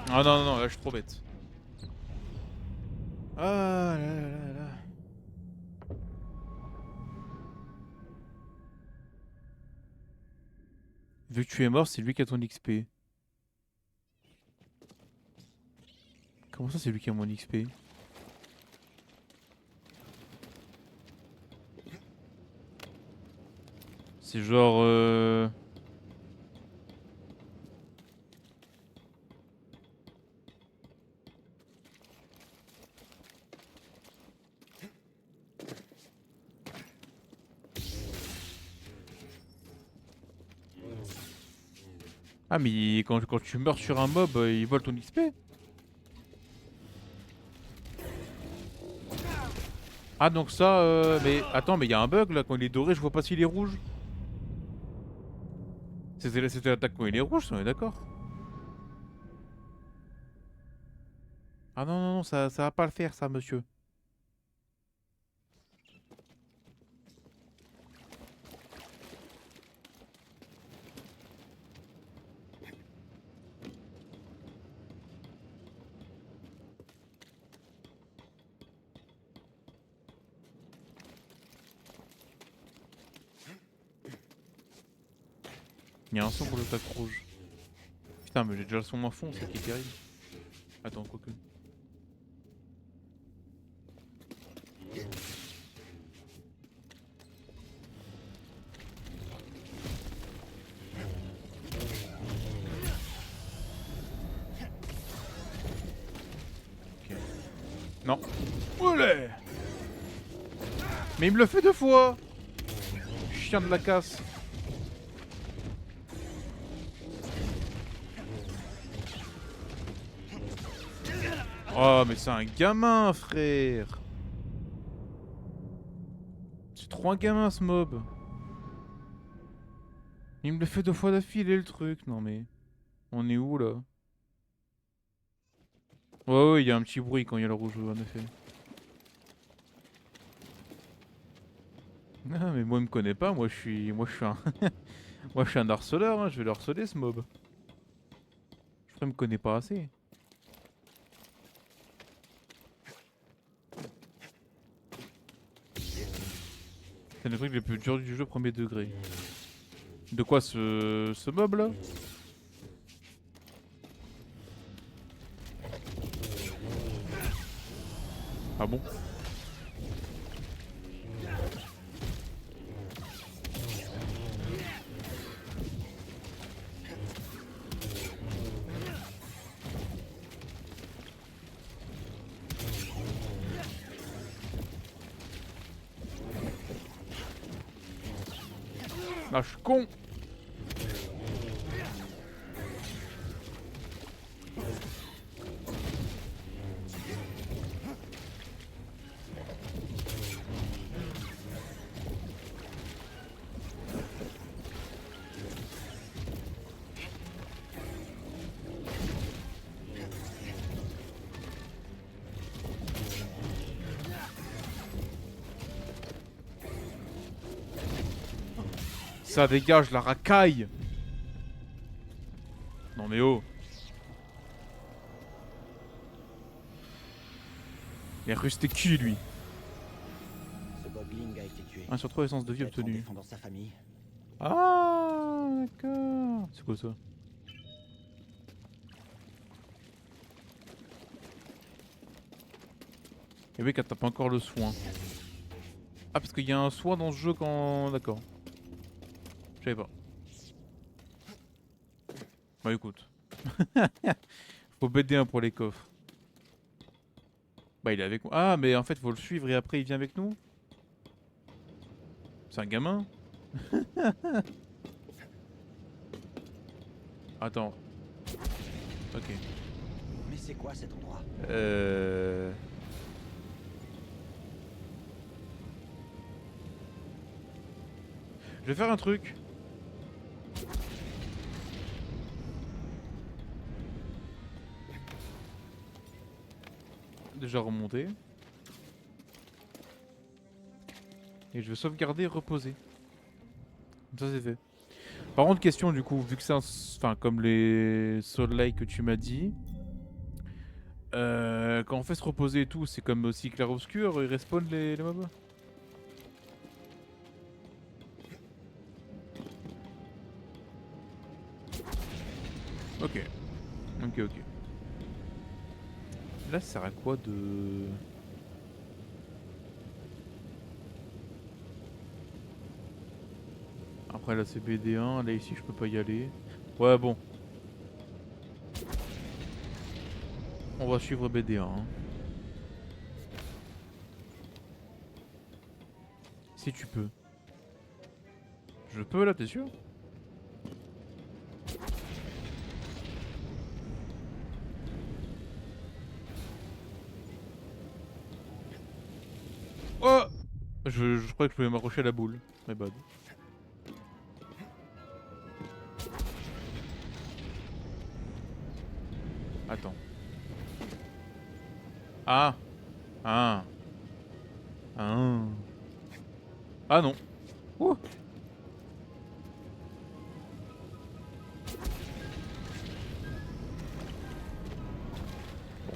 Ah non, non, non, là je suis trop bête. Ah là là là là. Vu que tu es mort, c'est lui qui a ton XP. Comment ça, c'est lui qui a mon XP? C'est genre... Ah mais quand tu meurs sur un mob, il vole ton XP. Ah donc ça, mais attends, mais il y a un bug là, quand il est doré, je vois pas s'il est rouge. C'était l'attaque quand il est rouge, on est d'accord. Ah non, non, non, ça va pas le faire ça, monsieur. Il y a un son pour l'attaque rouge. Putain, mais j'ai déjà le son à fond, c'est qui est terrible. Attends, quoique. Ok. Non. Olé! Mais il me le fait 2 fois! Chien de la casse. Oh, mais c'est un gamin, frère! C'est trop un gamin, ce mob! Il me le fait 2 fois d'affilée, le truc. Non, mais... On est où, là? Ouais, ouais, il y a un petit bruit quand il y a le rouge, en effet. Ah, mais moi, il me connaît pas. Moi, je suis un... Moi, je suis un harceleur, hein. Je vais le harceler, ce mob. Je crois qu'il me connaît pas assez. C'est le truc le plus dur du jeu, premier degré. De quoi, ce mob, là? Ah bon? Ah, je suis con! Ça dégage la racaille! Non mais oh! Il est resté qui lui? Ce Bogling a été tué. 1 sur 3 essence de vie Peut-être en obtenue. défendant sa famille. Ah d'accord. C'est quoi ça? Et oui, qu'elle tape encore le soin. Ah parce qu'il y a un soin dans ce jeu quand... D'accord. Je savais pas. Bah écoute. Faut BD1 pour les coffres. Bah il est avec moi. Ah mais en fait faut le suivre et après il vient avec nous. C'est un gamin. Attends. Ok. Mais c'est quoi cet endroit? Je vais faire un truc. Déjà remonter. Et je vais sauvegarder et reposer. Comme ça c'est fait. Par contre question du coup, vu que c'est un... Enfin comme les Soul Like que tu m'as dit. Quand on fait se reposer et tout, c'est comme aussi clair obscur, ils respawnent les mobs. Ok. Ok, ok. Là, ça sert à quoi de... Après là c'est BD1, là ici je peux pas y aller. Ouais bon. On va suivre BD1. Hein. Si tu peux. Je peux là, t'es sûr? Oh, je croyais que je pouvais m'accrocher à la boule. My bad. Attends. Ah. Ah. Ah. Ah non. Ouh. Bon,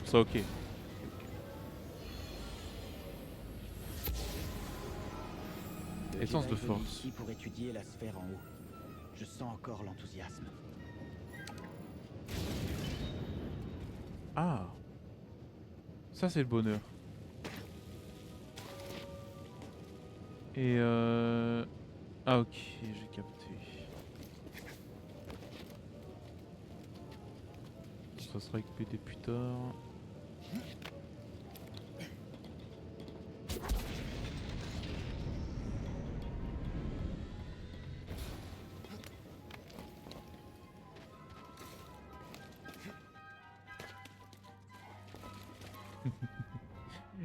ça ok. Le Essence Jedi de est venu force. ici pour étudier la sphère en haut. Je sens encore l'enthousiasme. Ah. Ça c'est le bonheur. Et ah ok, j'ai capté. Ça sera avec PD plus tard.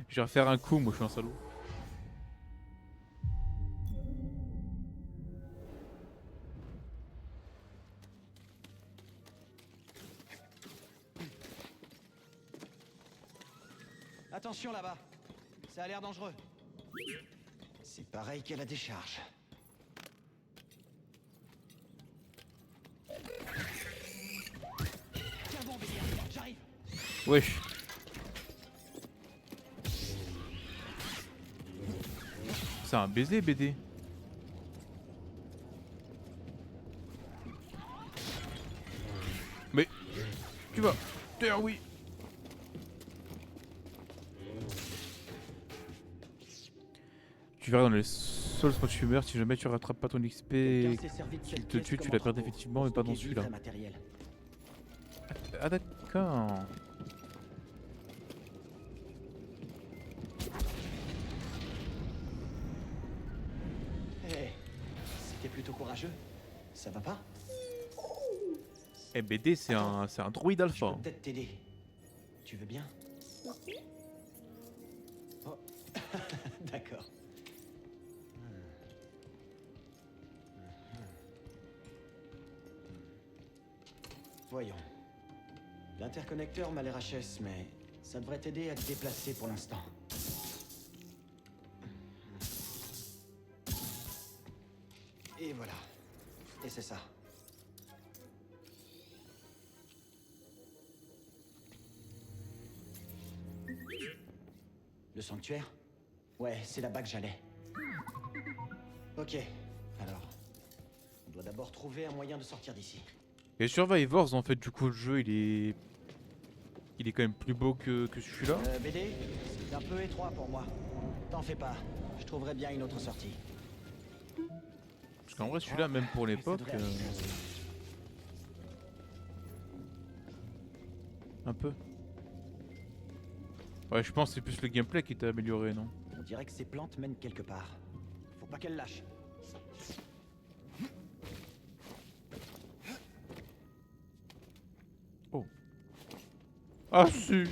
Je vais refaire un coup, moi je suis un salaud. Attention là-bas. Ça a l'air dangereux. C'est pareil qu'à la décharge. Tiens bon, Bélier, j'arrive. Wesh. C'est un baiser BD. Mais tu vas terre oui. Tu verras dans les Souls quand tu meurs, si jamais tu rattrapes pas ton XP et Quelqu'un s'est servi de qu'il cette te pièce tue, tu comme la perds entrepôt. définitivement mais pas dans Stocker du celui-là. vrai matériel. Ah d'accord. Hé, c'était plutôt courageux. Ça va pas? Eh BD c'est un droïde Je alpha. peux peut-être t'aider. Tu veux bien? Oh, d'accord. Voyons. L'interconnecteur m'a l'air HS, mais ça devrait t'aider à te déplacer pour l'instant. Et voilà. Et c'est ça. Le sanctuaire? Ouais, c'est là-bas que j'allais. Ok, alors. On doit d'abord trouver un moyen de sortir d'ici. Et Survivors en fait du coup le jeu il est quand même plus beau que celui-là. BD, c'est un peu étroit pour moi. T'en fais pas, je trouverai bien une autre sortie. Parce qu'en vrai celui-là même pour l'époque un peu. Ouais je pense que c'est plus le gameplay qui t'a amélioré non? On dirait que ces plantes mènent quelque part. Faut pas qu'elles lâchent. Oh. Ah si.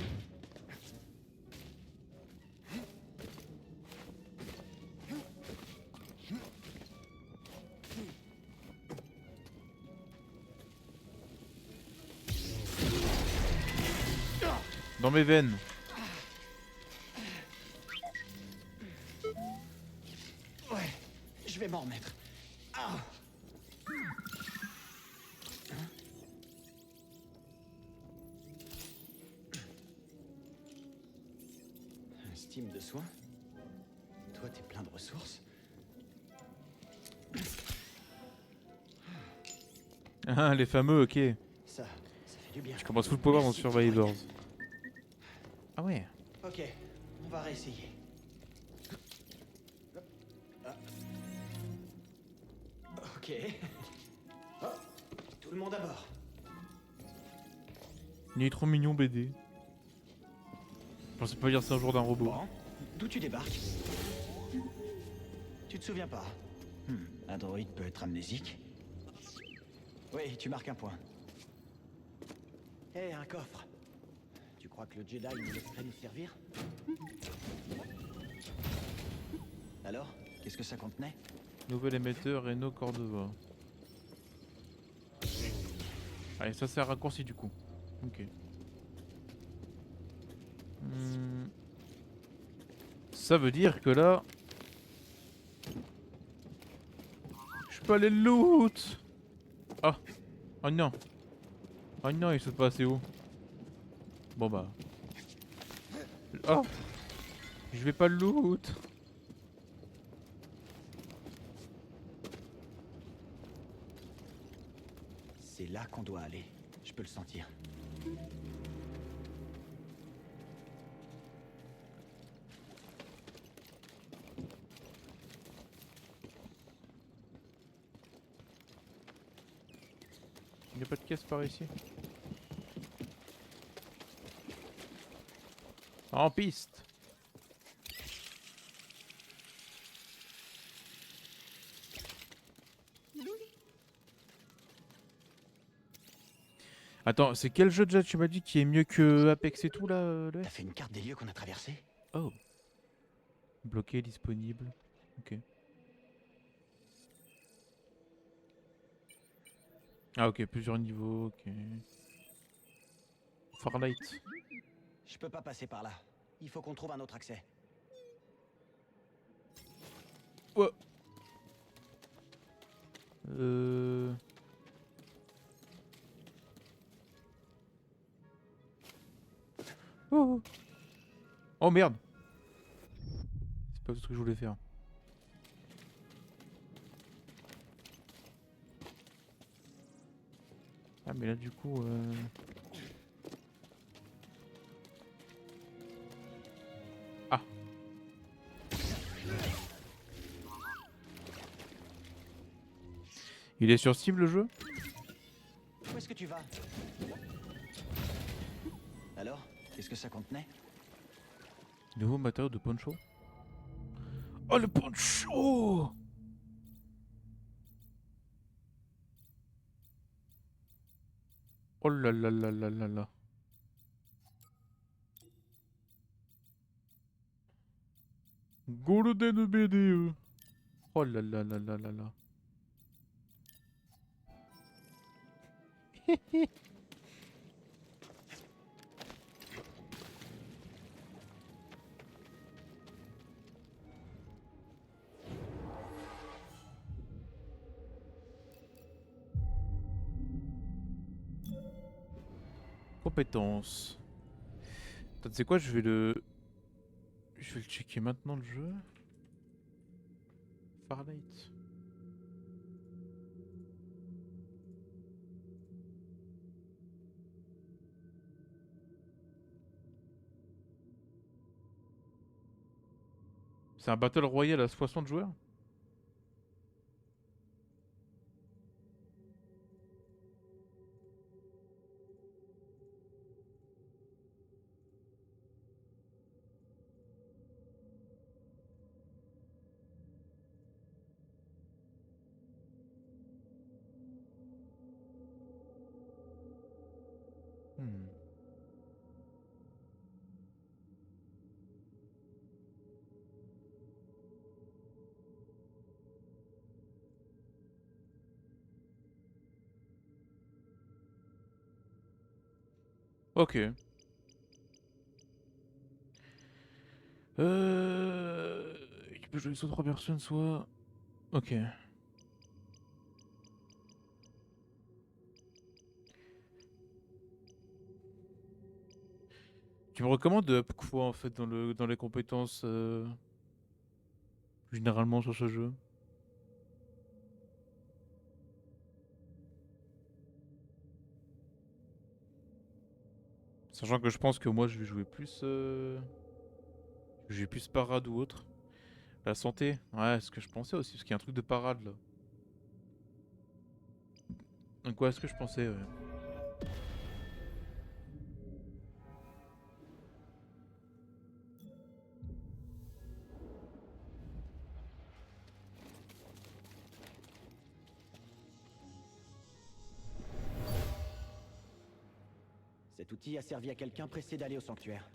Dans mes veines. Ouais, je vais m'en remettre. Ah. Estime de soi. Toi, t'es plein de ressources. Ah, les fameux, ok. Ça fait du bien. Je commence full power dans Merci, Survivors. Troy. Ah ouais. Ok, on va réessayer. Ah. Ok. Oh, tout le monde à bord. Il est trop mignon BD. Je pensais pas dire ça un jour d'un robot. Bon, d'où tu débarques? Tu te souviens pas? Un droïde peut être amnésique. Oui, tu marques un point. Hé, un coffre. Tu crois que le Jedi nous laisserait nous servir? Alors, qu'est-ce que ça contenait? Nouvel émetteur et nos Cordova. Allez, ça c'est un raccourci du coup. Ok. Ça veut dire que là... Je peux aller le loot. Ah. Oh non. Oh non, il se passe où? Bon bah... Oh. Je vais pas le loot. C'est là qu'on doit aller. Je peux le sentir. Il n'y a pas de caisse par ici. En piste. Attends, c'est quel jeu déjà tu m'as dit qui est mieux que Apex et tout là le T'as F? fait une carte des lieux qu'on a traversés? Oh. Bloqué, disponible. Ok. Ah ok, plusieurs niveaux, ok. Farlight. Je peux pas passer par là. Il faut qu'on trouve un autre accès. Ouais. Euh... Oh. Oh merde. C'est pas tout ce que je voulais faire. Ah mais là du coup... Ah. Il est sur Steam le jeu? Où est-ce que tu vas? Alors, qu'est-ce que ça contenait? Nouveau matériau de poncho. Oh le poncho! Oh là là là là là là. Golden BDE. Oh là là là là là là. Compétences. Attends, tu sais quoi, je vais le checker maintenant le jeu. Farlight. C'est un Battle Royale à 60 joueurs? Hmm. Ok. Tu peux jouer soit 3 personnes, soit... Ok. Tu me recommandes de up quoi en fait dans les compétences généralement sur ce jeu? Sachant que je pense que moi je vais jouer plus j'ai plus parade ou autre. La santé, ouais, c'est ce que je pensais aussi, parce qu'il y a un truc de parade là. Donc ouais, ce que je pensais, ouais. Cet outil a servi à quelqu'un pressé d'aller au sanctuaire.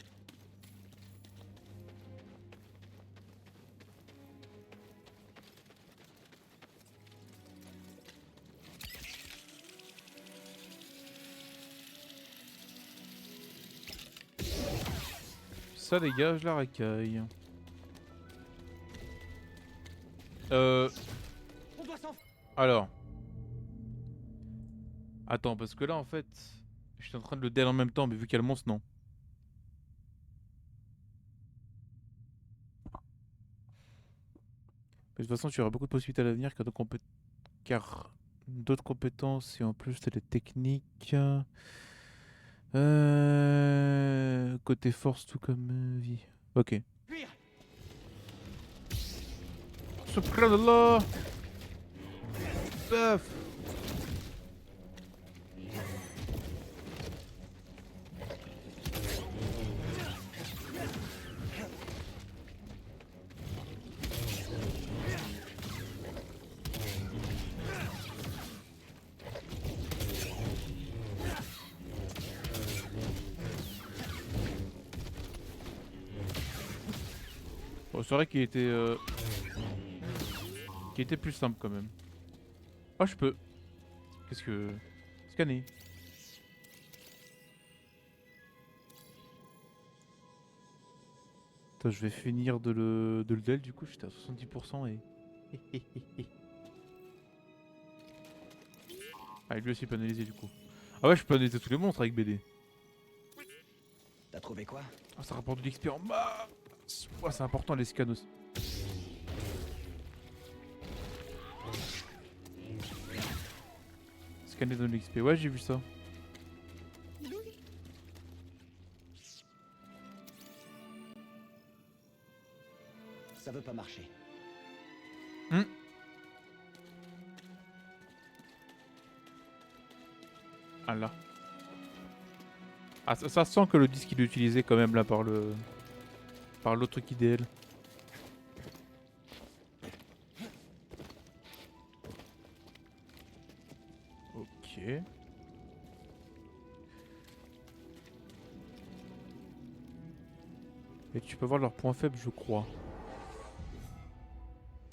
Ça les gars, je la racaille. On doit s'en... Alors. Attends, parce que là en fait, je suis en train de le deal en même temps, mais vu qu'il y a le monstre, non. Mais de toute façon, tu auras beaucoup de possibilités à l'avenir car d'autres compétences et en plus t'as les techniques. Côté force tout comme vie. Ok. Fuir. Subhanallah. Paf. Bon, c'est vrai qu'il était plus simple quand même. Oh, je peux. Qu'est-ce que... Scanner. Attends, je vais finir de le del, du coup, j'étais à 70% et... Ah, et lui aussi peut analyser du coup. Ah ouais, je peux analyser tous les monstres avec BD. T'as trouvé quoi? Ah, ça rapporte de l'XP en bas. Ouais, c'est important les scans aussi. Scanner donne l'XP, ouais j'ai vu ça. Ça veut pas marcher. Ah là. Ah ça sent que le disque il est utilisé quand même là par l'autre truc idéal. Ok. Et tu peux voir leurs points faibles je crois.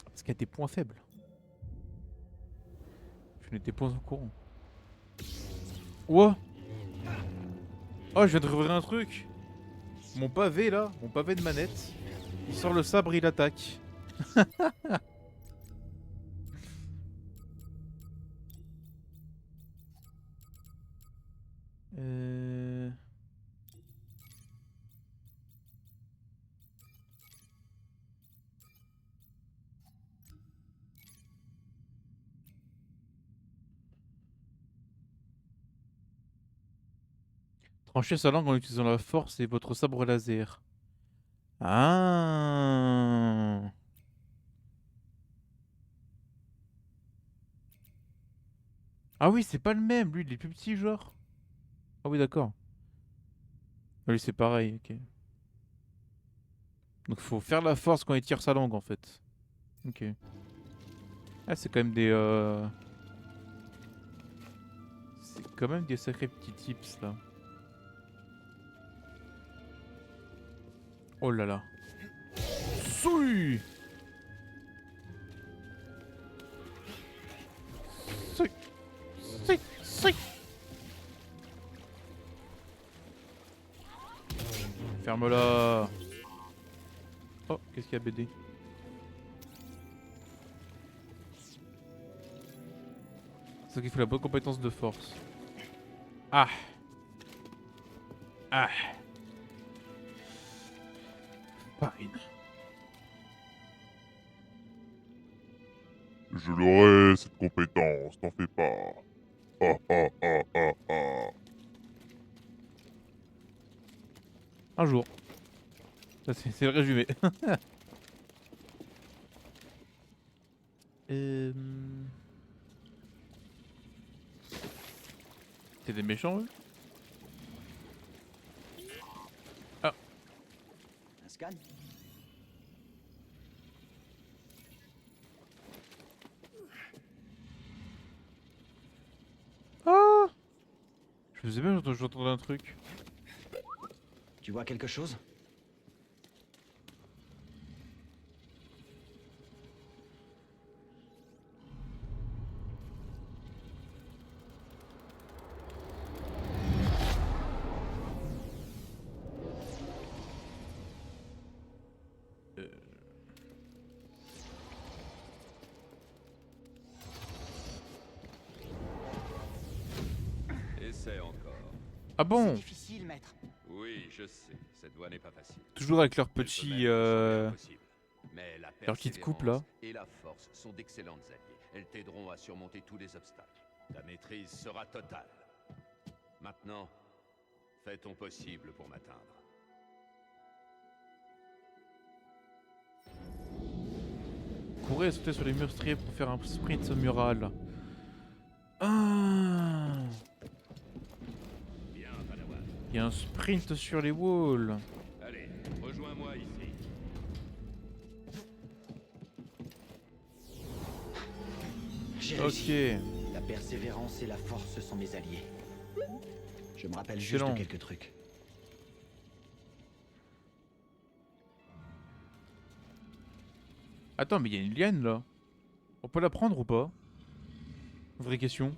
Parce qu'il y a des points faibles. Je n'étais pas au courant. Ouah. Oh, je viens de rouvrir un truc. Mon pavé là, mon pavé de manette. Il sort le sabre, il attaque. euh... Tranchez sa langue en utilisant la force et votre sabre laser. Ah. Ah oui, c'est pas le même. Lui, il est plus petit, genre. Ah oui, d'accord. Ah, lui, c'est pareil, ok. Donc, faut faire la force quand il tire sa langue, en fait. Ok. Ah, c'est quand même des... C'est quand même des sacrés petits tips, là. Oh là là. Soui. Soui. Soui. Soui. Ferme-la. Oh, qu'est-ce qu'il y a BD? C'est qu'il faut la bonne compétence de force. Ah. Ah. Pareil. Je l'aurai, cette compétence, t'en fais pas. Ah ah ah ah ah. Un jour. Ça, c'est le résumé. C'est des méchants eux? Un scan? Ah! Je sais bien, j'entendais un truc. Tu vois quelque chose? Essaie encore. Ah bon? Difficile, maître. Oui, je sais, cette voie n'est pas facile. Toujours avec leur Elle peut petit même sembler impossible. Mais la leur petite coupe là. persévérance et la force sont d'excellentes alliées. Elles t'aideront à surmonter tous les obstacles. Ta maîtrise sera totale. Maintenant, fais ton possible pour m'atteindre. Courir et sauter sur les murs striés pour faire un sprint mural. Ah! Bien, Padawan. Il y a un sprint sur les walls. Allez, rejoins-moi ici. J'ai réussi. Ok. La persévérance et la force sont mes alliés. Je me rappelle juste Excellent. de quelques trucs. Attends, mais il y a une liane là. On peut la prendre ou pas? Vraie question.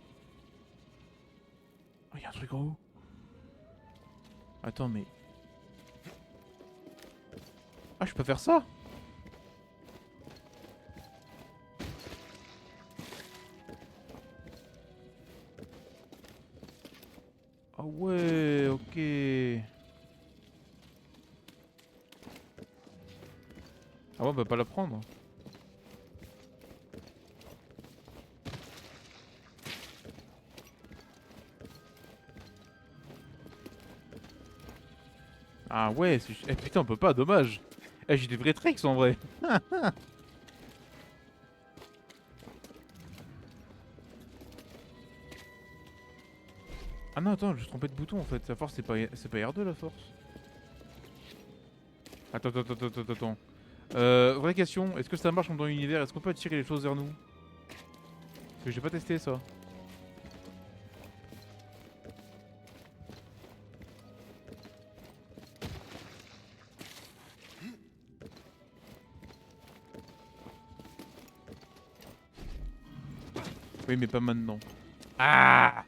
Oh, il y a un truc en haut. Attends, mais. Ah, je peux faire ça? Ah ouais, ok. Ah ouais, on peut pas la prendre. Ah ouais, eh putain, on peut pas, dommage. Eh, j'ai des vrais tricks en vrai. Ah non, attends, je me suis trompé de bouton en fait. La force, c'est pas R2 la force. Attends, attends, attends, attends, attends. Vraie question, est-ce que ça marche comme dans l'univers? Est-ce qu'on peut attirer les choses vers nous? Parce que j'ai pas testé ça. Oui, mais pas maintenant. Ah!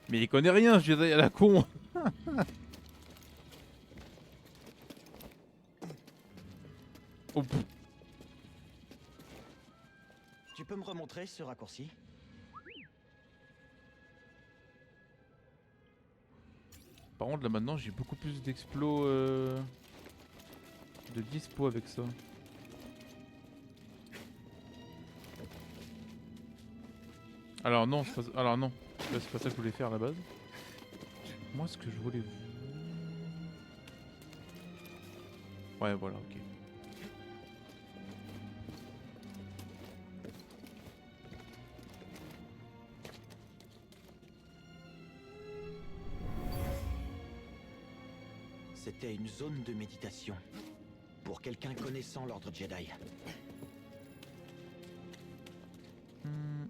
Mais il connaît rien, je Jedi à la con. Oh, pff. Tu peux me remontrer ce raccourci? Par contre, là maintenant, j'ai beaucoup plus d'explos de dispo avec ça. Alors non, alors non, là, c'est pas ça que je voulais faire à la base. Moi, ce que je voulais. Ouais, voilà, ok. C'était une zone de méditation. Pour quelqu'un connaissant l'ordre Jedi. Hmm.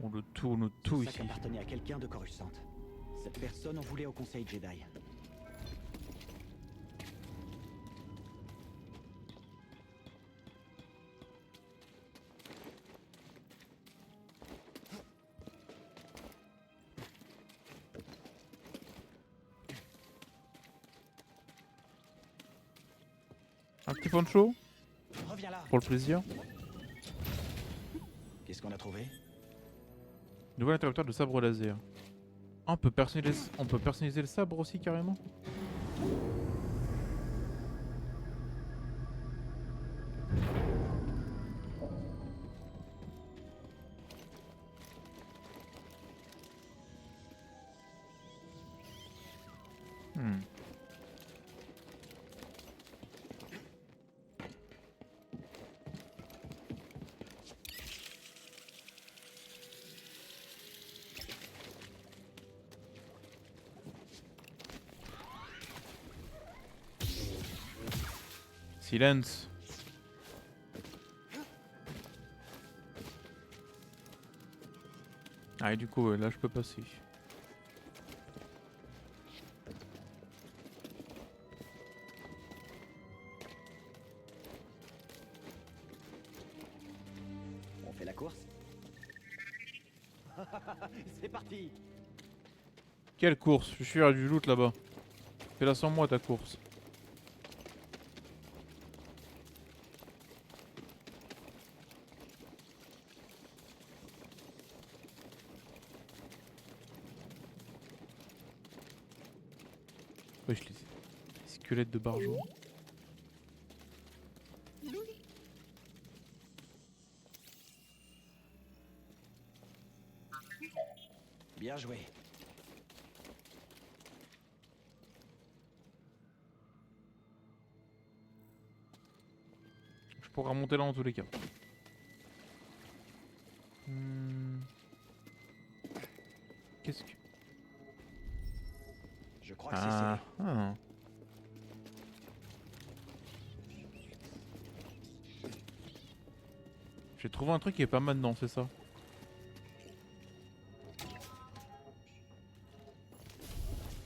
On le tourne tout Ça ici. appartenait à quelqu'un de Coruscant. Cette personne en voulait au Conseil Jedi. Un petit poncho Reviens là. pour le plaisir. Qu'est-ce qu'on a trouvé? Nouvel interrupteur de sabre laser. Ah, on peut personnaliser le sabre aussi carrément. Hmm. Silence. Ah et du coup là je peux passer. On fait la course? C'est parti. Quelle course? Je suis à du loot là-bas. Fais-la sans moi ta course. Wesh, les squelettes de barjot. Bien joué. Je pourrais remonter là en tous les cas. Qu'est-ce que... Je crois que c'est serré. Ah. J'ai trouvé un truc qui est pas maintenant, c'est ça.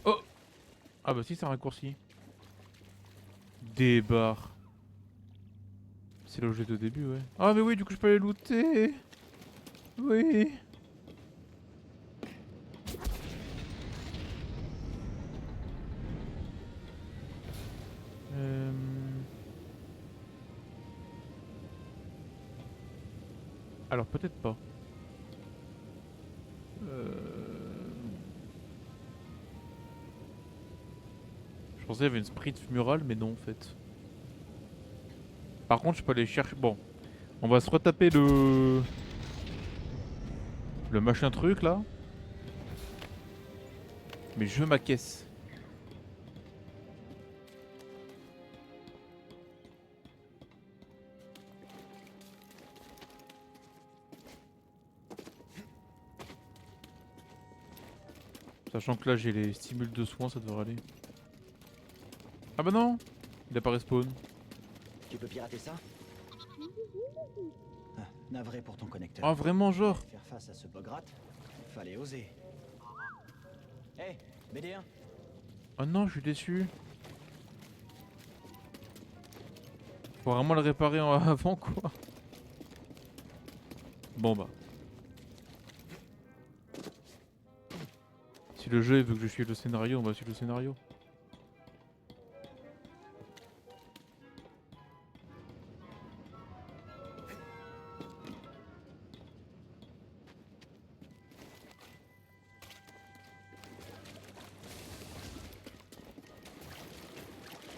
Oh. Ah bah si, c'est un raccourci. Des barres. C'est là où j'étais au début, ouais. Ah mais oui, du coup je peux aller looter. Oui. Alors peut-être pas. Je pensais qu'il y avait une sprint murale, mais non en fait. Par contre, je peux aller chercher. Bon, on va se retaper le machin truc là. Mais je veux ma caisse. Sachant que là j'ai les stimules de soins, ça devrait aller. Ah bah non, il a pas respawn. Tu peux pirater ça? Ah, navré pour ton connecteur. Ah vraiment genre. Faire face à ce bograte, fallait oser. Hé, BD1. Oh non, je suis déçu. Faut vraiment le réparer avant quoi. Bon bah. Si le jeu veut que je suive le scénario, on va suivre le scénario.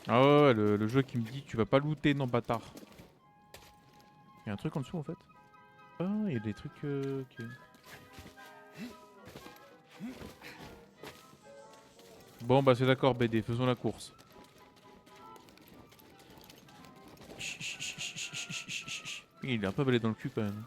Ah ouais, le jeu qui me dit tu vas pas looter, non bâtard. Il y a un truc en dessous en fait. Ah, il y a des trucs ok. Bon bah c'est d'accord BD, faisons la course. Il est un peu balai dans le cul quand même.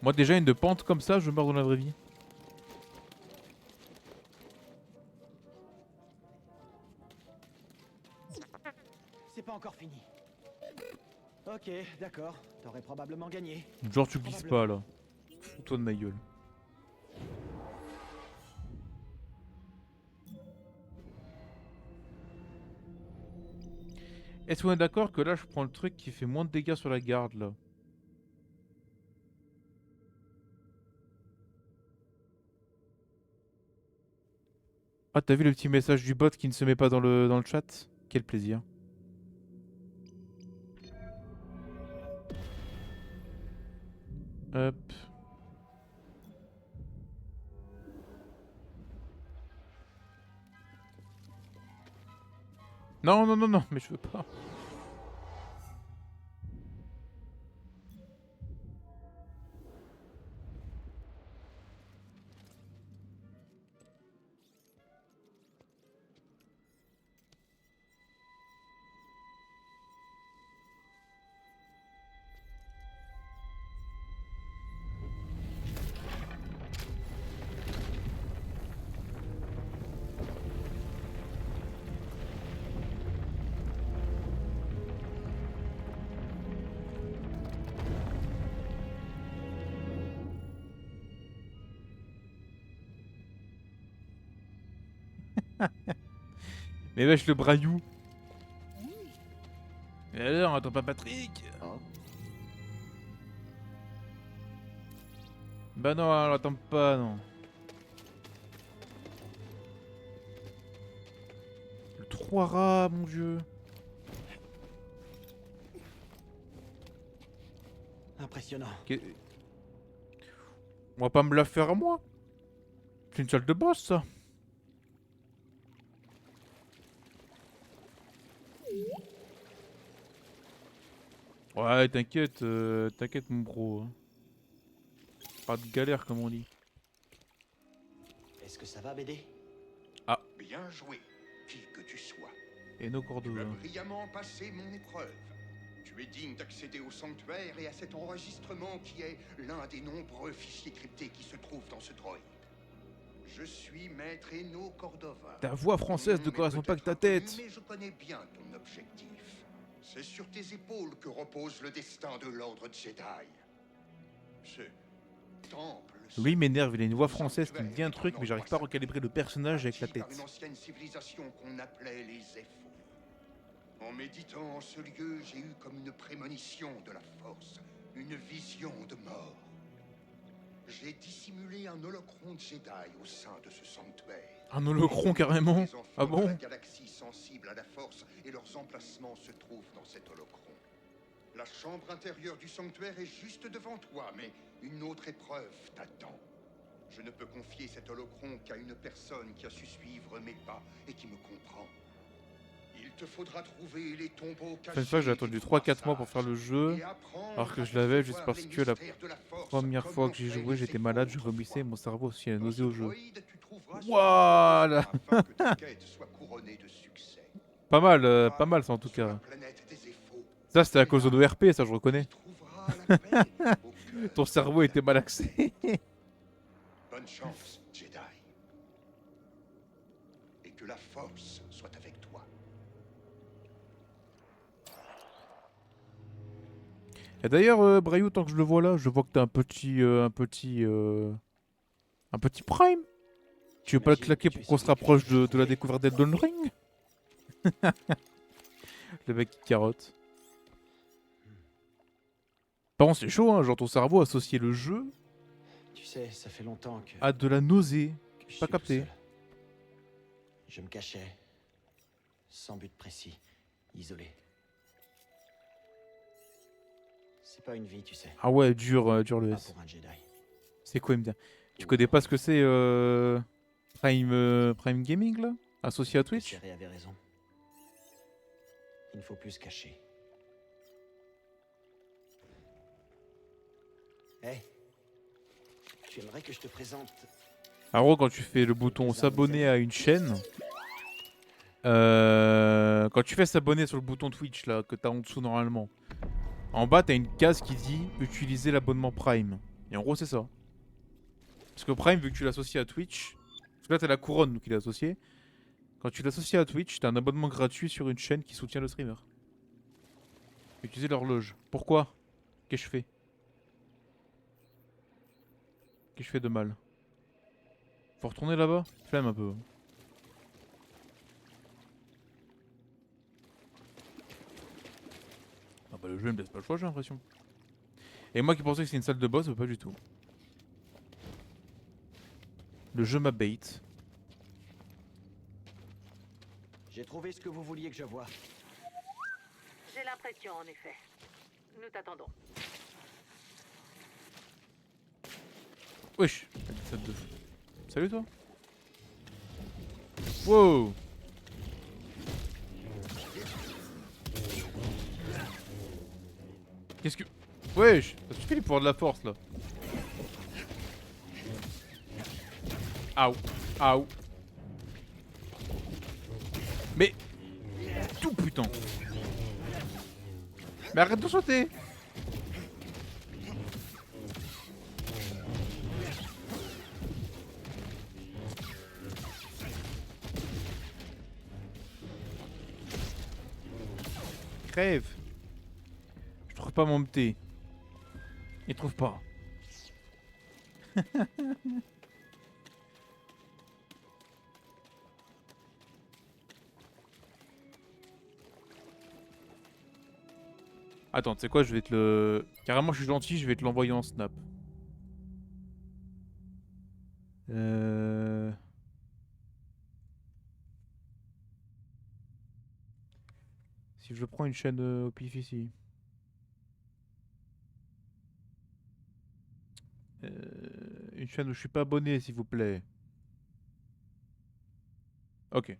Moi déjà une pente comme ça, je meurs dans la vraie vie. C'est pas encore fini. Ok, d'accord. T'aurais probablement gagné. Genre tu glisses pas là. Fous-toi de ma gueule. Est-ce qu'on est d'accord que là je prends le truc qui fait moins de dégâts sur la garde là? Ah, t'as vu le petit message du bot qui ne se met pas dans le chat? Quel plaisir. Hop. Non, non, non, non, mais je veux pas. Mais wesh, le braillou. Et alors, attends pas Patrick? Bah non, alors, attends pas, non. Le 3 rats, mon dieu. Impressionnant. On va pas me la faire à moi. C'est une salle de boss, ça. Ouais, t'inquiète, t'inquiète mon bro. Hein. Pas de galère comme on dit. Est-ce que ça va, BD? Bien joué, qui que tu sois. Et nos Tu cordeaux. as Hein. brillamment passé mon épreuve. Tu es digne d'accéder au sanctuaire et à cet enregistrement qui est l'un des nombreux fichiers cryptés qui se trouvent dans ce droïde. Je suis Maître Eno Cordova. Ta voix française Ton ne nom correspond m'est pas avec ta peut-être tête. inconnu, mais je connais bien ton objectif. C'est sur tes épaules que repose le destin de l'ordre Jedi. Ce temple. Lui il m'énerve, il a une voix française qui me dit un truc, mais j'arrive pas à recalibrer le personnage avec la Bâti par tête. une ancienne civilisation qu'on appelait les Zeffo. En méditant en ce lieu, j'ai eu comme une prémonition de la force, une vision de mort. J'ai dissimulé un holocron Jedi au sein de ce sanctuaire. Un holocron carrément? Les enfants Ah de bon? la galaxie sensible à la force et leurs emplacements se trouvent dans cet holocron. La chambre intérieure du sanctuaire est juste devant toi, mais une autre épreuve t'attend. Je ne peux confier cet holocron qu'à une personne qui a su suivre mes pas et qui me comprend. Il te faudra trouver les tombeaux cachés. Enfin, ça, j'ai attendu du 3-4 mois roi pour faire le sage jeu. et apprendre Alors que à je l'avais juste percevoir parce les que la mystères de la force première comme fois l'ont que j'ai fait joué, les j'étais Zeffo malade, je autrefois. vomissais, mon cerveau aussi a Dans nausée ce au jeu. droïde, tu trouveras Voilà. afin que ta quête soit couronnée de succès. Pas mal ça en tout Sur la cas. planète des Zeffo, Ça c'était à cause de là, l'ORP, ça je reconnais. tu trouveras la paix au cœur Ton cerveau de était la mal galaxie. axé. Bonne chance, Jedi. Et que la force soit avec toi. Et d'ailleurs, Braillou, tant que je le vois là, je vois que t'as un petit prime. Tu veux pas le J'imagine claquer que tu pour es qu'on se celui que rapproche je cherche de la trouver. découverte d'Elden Ring? Le mec qui carotte. Par contre, c'est chaud, hein, genre ton cerveau associer le jeu Tu sais, ça fait longtemps à de la nausée. que je Pas suis tout capté. seul. Je me cachais, sans but précis, isolé. C'est pas une vie, tu sais. Ah ouais, dur le Pas S. pour un Jedi. C'est quoi, il me dit? Tu connais pas ce que c'est Prime Gaming là? Associé à Twitch? Céré avait raison. Il ne faut plus se cacher. Hé, tu aimerais que je te présente... En gros, quand tu fais le bouton s'abonner à une chaîne, quand tu fais s'abonner sur le bouton Twitch là, que t'as en dessous normalement, en bas t'as une case qui dit utiliser l'abonnement Prime. Et en gros, c'est ça. Parce que Prime, vu que tu l'associes à Twitch, parce que là t'as la couronne donc il est associé. Quand tu l'associes à Twitch, t'as un abonnement gratuit sur une chaîne qui soutient le streamer. Utiliser l'horloge. Pourquoi? Qu'est-ce que je fais? Qu'est-ce que je fais de mal? Faut retourner là-bas? Flemme un peu. Ah bah le jeu il me laisse pas le choix, j'ai l'impression. Et moi qui pensais que c'était une salle de boss, bah pas du tout. Le jeu m'abait. J'ai trouvé ce que vous vouliez que je voie. J'ai l'impression, en effet. Nous t'attendons. Wesh, cette de fou. Salut toi. Wow. Qu'est-ce que... Wesh, ça suffit les pouvoirs de la force là. Aouh, aouh. Mais... Tout putain. Mais arrête de sauter. Crève. Je trouve pas mon thé. Il trouve pas. Attends, tu sais quoi, je vais te le... Carrément, je suis gentil, je vais te l'envoyer en snap. Si je prends une chaîne au pif ici. Une chaîne où je suis pas abonné, s'il vous plaît. Ok.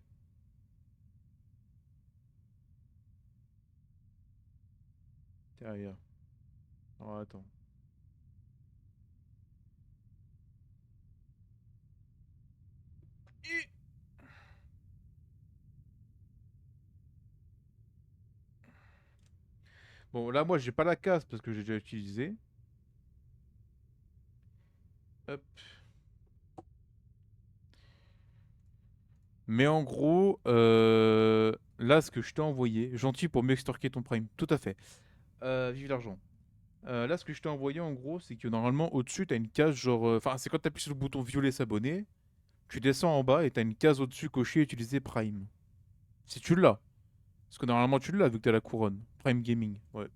Derrière. Oh, attends. Bon, là, moi, j'ai pas la case parce que j'ai déjà utilisé. Hop. Mais en gros, là, ce que je t'ai envoyé, gentil pour mieux extorquer ton prime, tout à fait. Vive l'argent. Là, ce que je t'ai envoyé, en gros, c'est que normalement, au-dessus, t'as une case genre... Enfin, c'est quand t'appuies sur le bouton violet s'abonner, tu descends en bas et t'as une case au-dessus cochée utiliser Prime. Si tu l'as. Parce que normalement, tu l'as vu que t'as la couronne. Prime Gaming, ouais.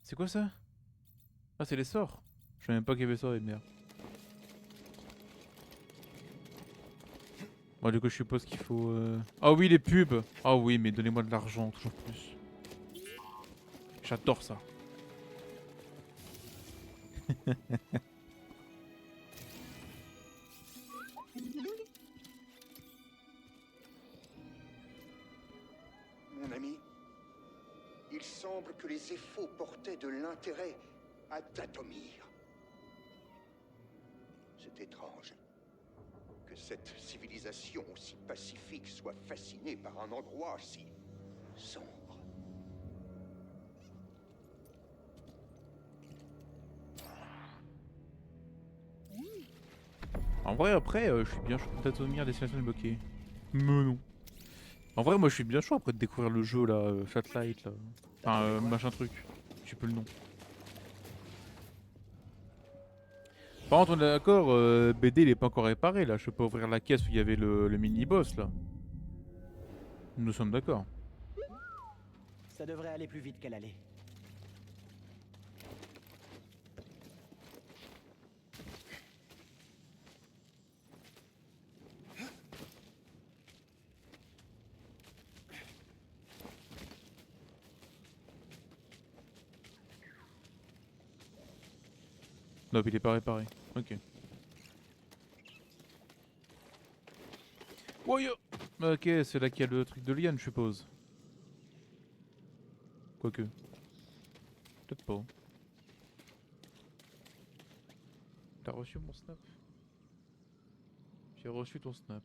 C'est quoi ça? Ah, c'est les sorts. Je savais même pas qu'il y avait ça, et merde. Bon, du coup, je suppose qu'il faut... Ah oui, les pubs. Ah oui, mais donnez-moi de l'argent, toujours plus. J'adore ça. Mon ami, il semble que les Éphos portaient de l'intérêt à Dathomir. C'est étrange que cette civilisation aussi pacifique soit fascinée par un endroit si sombre. En vrai, après, je suis bien chaud pour Dathomir, destination débloquée. Mais non. En vrai, moi, je suis bien chaud après de découvrir le jeu, là, Flatlight, là. Enfin, machin truc. Je sais plus le nom. Par contre, on est d'accord, BD, il est pas encore réparé, là. Je peux pas ouvrir la caisse où il y avait le mini-boss, là. Nous sommes d'accord. Ça devrait aller plus vite qu'elle allait. Non, il est pas réparé. Ok. Oh yo. Ok, c'est là qu'il y a le truc de liane, je suppose. Quoique. Peut-être pas. T'as reçu mon snap? J'ai reçu ton snap.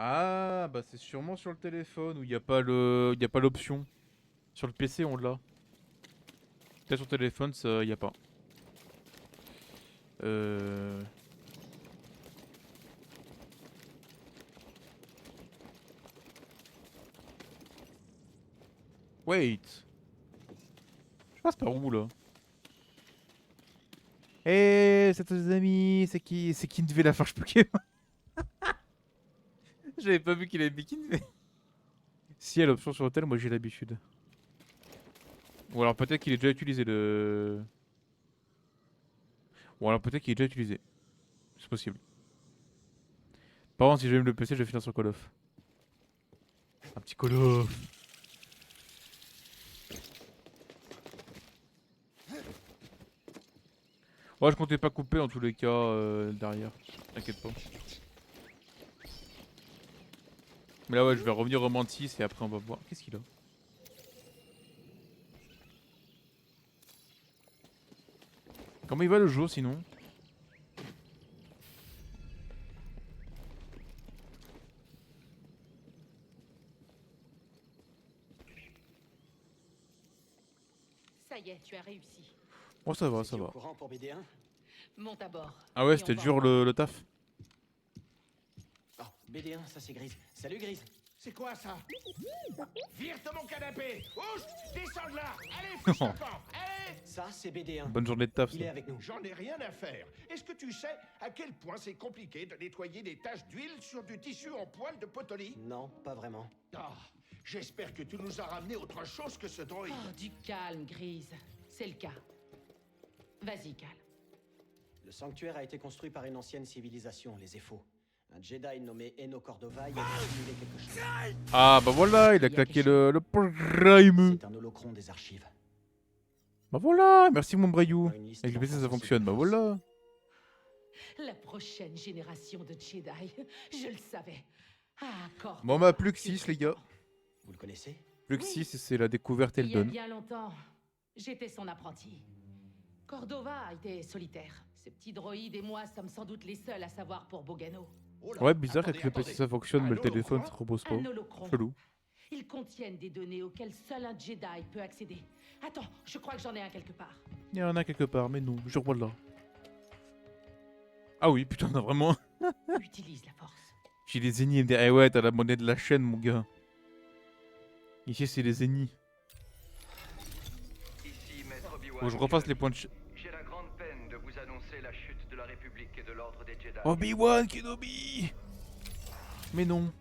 Ah, bah c'est sûrement sur le téléphone où il n'y a pas le, il y a pas l'option. Sur le PC, on l'a. Peut-être sur le téléphone, ça, y a pas. Wait. Je passe par où là? Eh, c'est tes amis, c'est qui devait la farce Pokémon. J'avais pas vu qu'il avait mis Kinvey. Si il y a l'option sur hôtel, moi j'ai l'habitude. Ou alors peut-être qu'il est déjà utilisé le... Ou alors peut-être qu'il est déjà utilisé. C'est possible. Par contre, si j'aime le PC, je vais finir sur Call of. Un petit Call of. Ouais, je comptais pas couper en tous les cas derrière. T'inquiète pas. Mais là, ouais, je vais revenir au Mantis et après on va voir. Qu'est-ce qu'il a? Comment il va le jeu sinon? Ça y est, tu as réussi. Oh, ça va, C'est ça au va. courant pour BD1? Monte à bord. Ah ouais, Et c'était on va dur en le taf. Oh, BD1, ça c'est Grise. Salut Grise. C'est quoi ça? Vire de mon canapé! Ouch! Descends de là! Allez, fiche le camp! Allez! Ça c'est BD1. Bonne journée de taf. Il est Ça. avec nous. J'en ai rien à faire. Est-ce que tu sais à quel point c'est compliqué de nettoyer des taches d'huile sur du tissu en poil de potolie? Non, pas vraiment. Ah, j'espère que tu nous as ramené autre chose que ce droïde. Oh, du calme, Grise. C'est le cas. Vas-y, calme. Le sanctuaire a été construit par une ancienne civilisation, les Ephos. Un Jedi nommé Eno Cordova y a simulé quelque chose. Ah bah voilà, il a claqué le prime. C'est un holocron des archives. Bah voilà, merci mon Brayou. Une liste Avec le PC ça d'enfants fonctionne, bah sensibles à la voilà. La prochaine génération de Jedi. Je le savais. Ah, Cordova, Bon bah plus que tu 6 les gars. Vous le connaissez? Plus que Oui. 6 c'est la découverte Il y a Eldon. bien longtemps, j'étais son apprenti. Cordova était solitaire. Ce petit droïde et moi sommes sans doute les seuls à savoir pour Bogano. Oh là, Ouais, bizarre attendez, avec le PC attendez. ça fonctionne, Un mais le téléphone holocron ça repose pas. Un holocron. Chelou. Ils contiennent des données auxquelles seul un Jedi peut accéder. Attends, je crois que j'en ai un quelque part. Il y en a quelque part, mais non, je revois là. Ah oui, putain, on a vraiment. Utilise la force. J'ai les ennemis. Eh ouais, t'as la monnaie de la chaîne, mon gars. Ici, c'est les ennemis. Ici, Maître Obi-Wan Faut que je refasse les points de chaîne. J'ai la grande peine de vous annoncer la chute de la République et de l'Ordre des Jedi. Obi-Wan Kenobi. Mais non.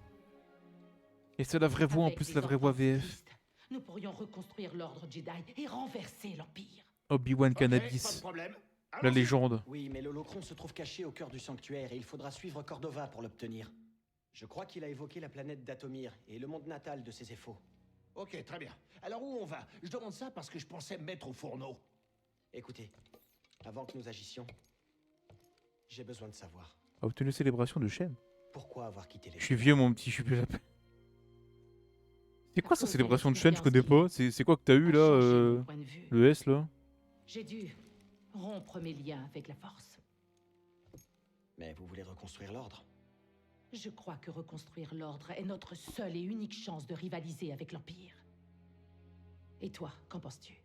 Et c'est la vraie voix en Avec plus, les la vraie voix enfants VF. cyclistes, nous pourrions reconstruire l'ordre Jedi et renverser l'Empire. Obi-Wan Ok, pas de Cannabis. problème. La Allons-y. légende. Oui, mais l'holocron se trouve caché au cœur du sanctuaire et il faudra suivre Cordova pour l'obtenir. Je crois qu'il a évoqué la planète d'Atomir et le monde natal de ses Ephos. Ok, très bien. Alors où on va? Je demande ça parce que je pensais me mettre au fourneau. Écoutez, avant que nous agissions, j'ai besoin de savoir A obtenu célébration de chaîne. pourquoi avoir quitté les... Je suis vieux, mon petit, je suis plus la paix. C'est quoi À ça, cause célébration de de chaîne? Je connais l'expérience pas. C'est quoi que t'as eu A là changé mon point de vue. Le S là? J'ai dû rompre mes liens avec la Force. Mais vous voulez reconstruire l'ordre? Je crois que reconstruire l'ordre est notre seule et unique chance de rivaliser avec l'Empire. Et toi, qu'en penses-tu?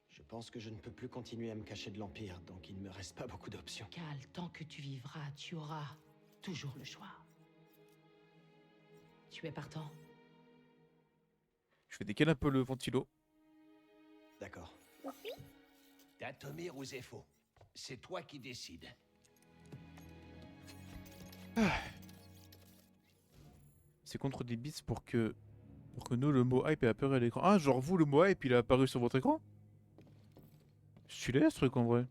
Je pense que je ne peux plus continuer à me cacher de l'Empire, donc il ne me reste pas beaucoup d'options. Cal, tant que tu vivras, tu auras toujours le choix. Tu es partant? Je vais décaler un peu le ventilo. D'accord. D'Atomir ou Zepho? C'est toi qui décides. C'est contre des bits pour que nous le mot hype ait apparu à l'écran. Ah, genre vous le mot hype il a apparu sur votre écran? Stylé ce truc en vrai.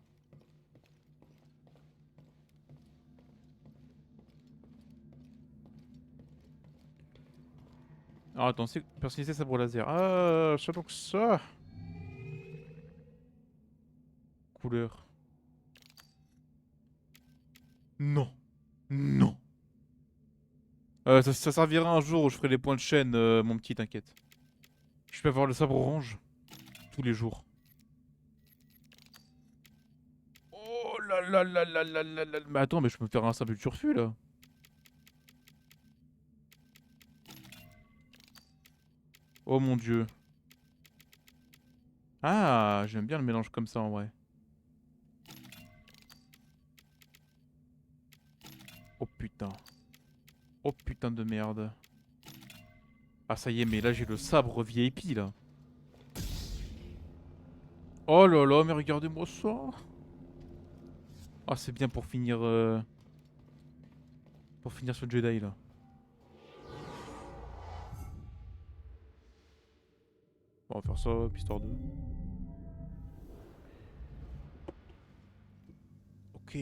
Alors attends, c'est personnaliser sabre laser. Ah, c'est donc ça. Couleur. Non. Non. Ça servira un jour où je ferai les points de chaîne, mon petit, t'inquiète. Je peux avoir le sabre orange tous les jours. Oh là là là là là là là. Mais attends, mais je peux me faire un sabre de turfu là. Oh mon dieu. Ah, j'aime bien le mélange comme ça en vrai. Oh putain. Oh putain de merde. Ah ça y est, mais là j'ai le sabre VIP là. Oh là là, mais regardez-moi ça. Ah, c'est bien pour finir ce Jedi là. On va faire ça, histoire de... Ok.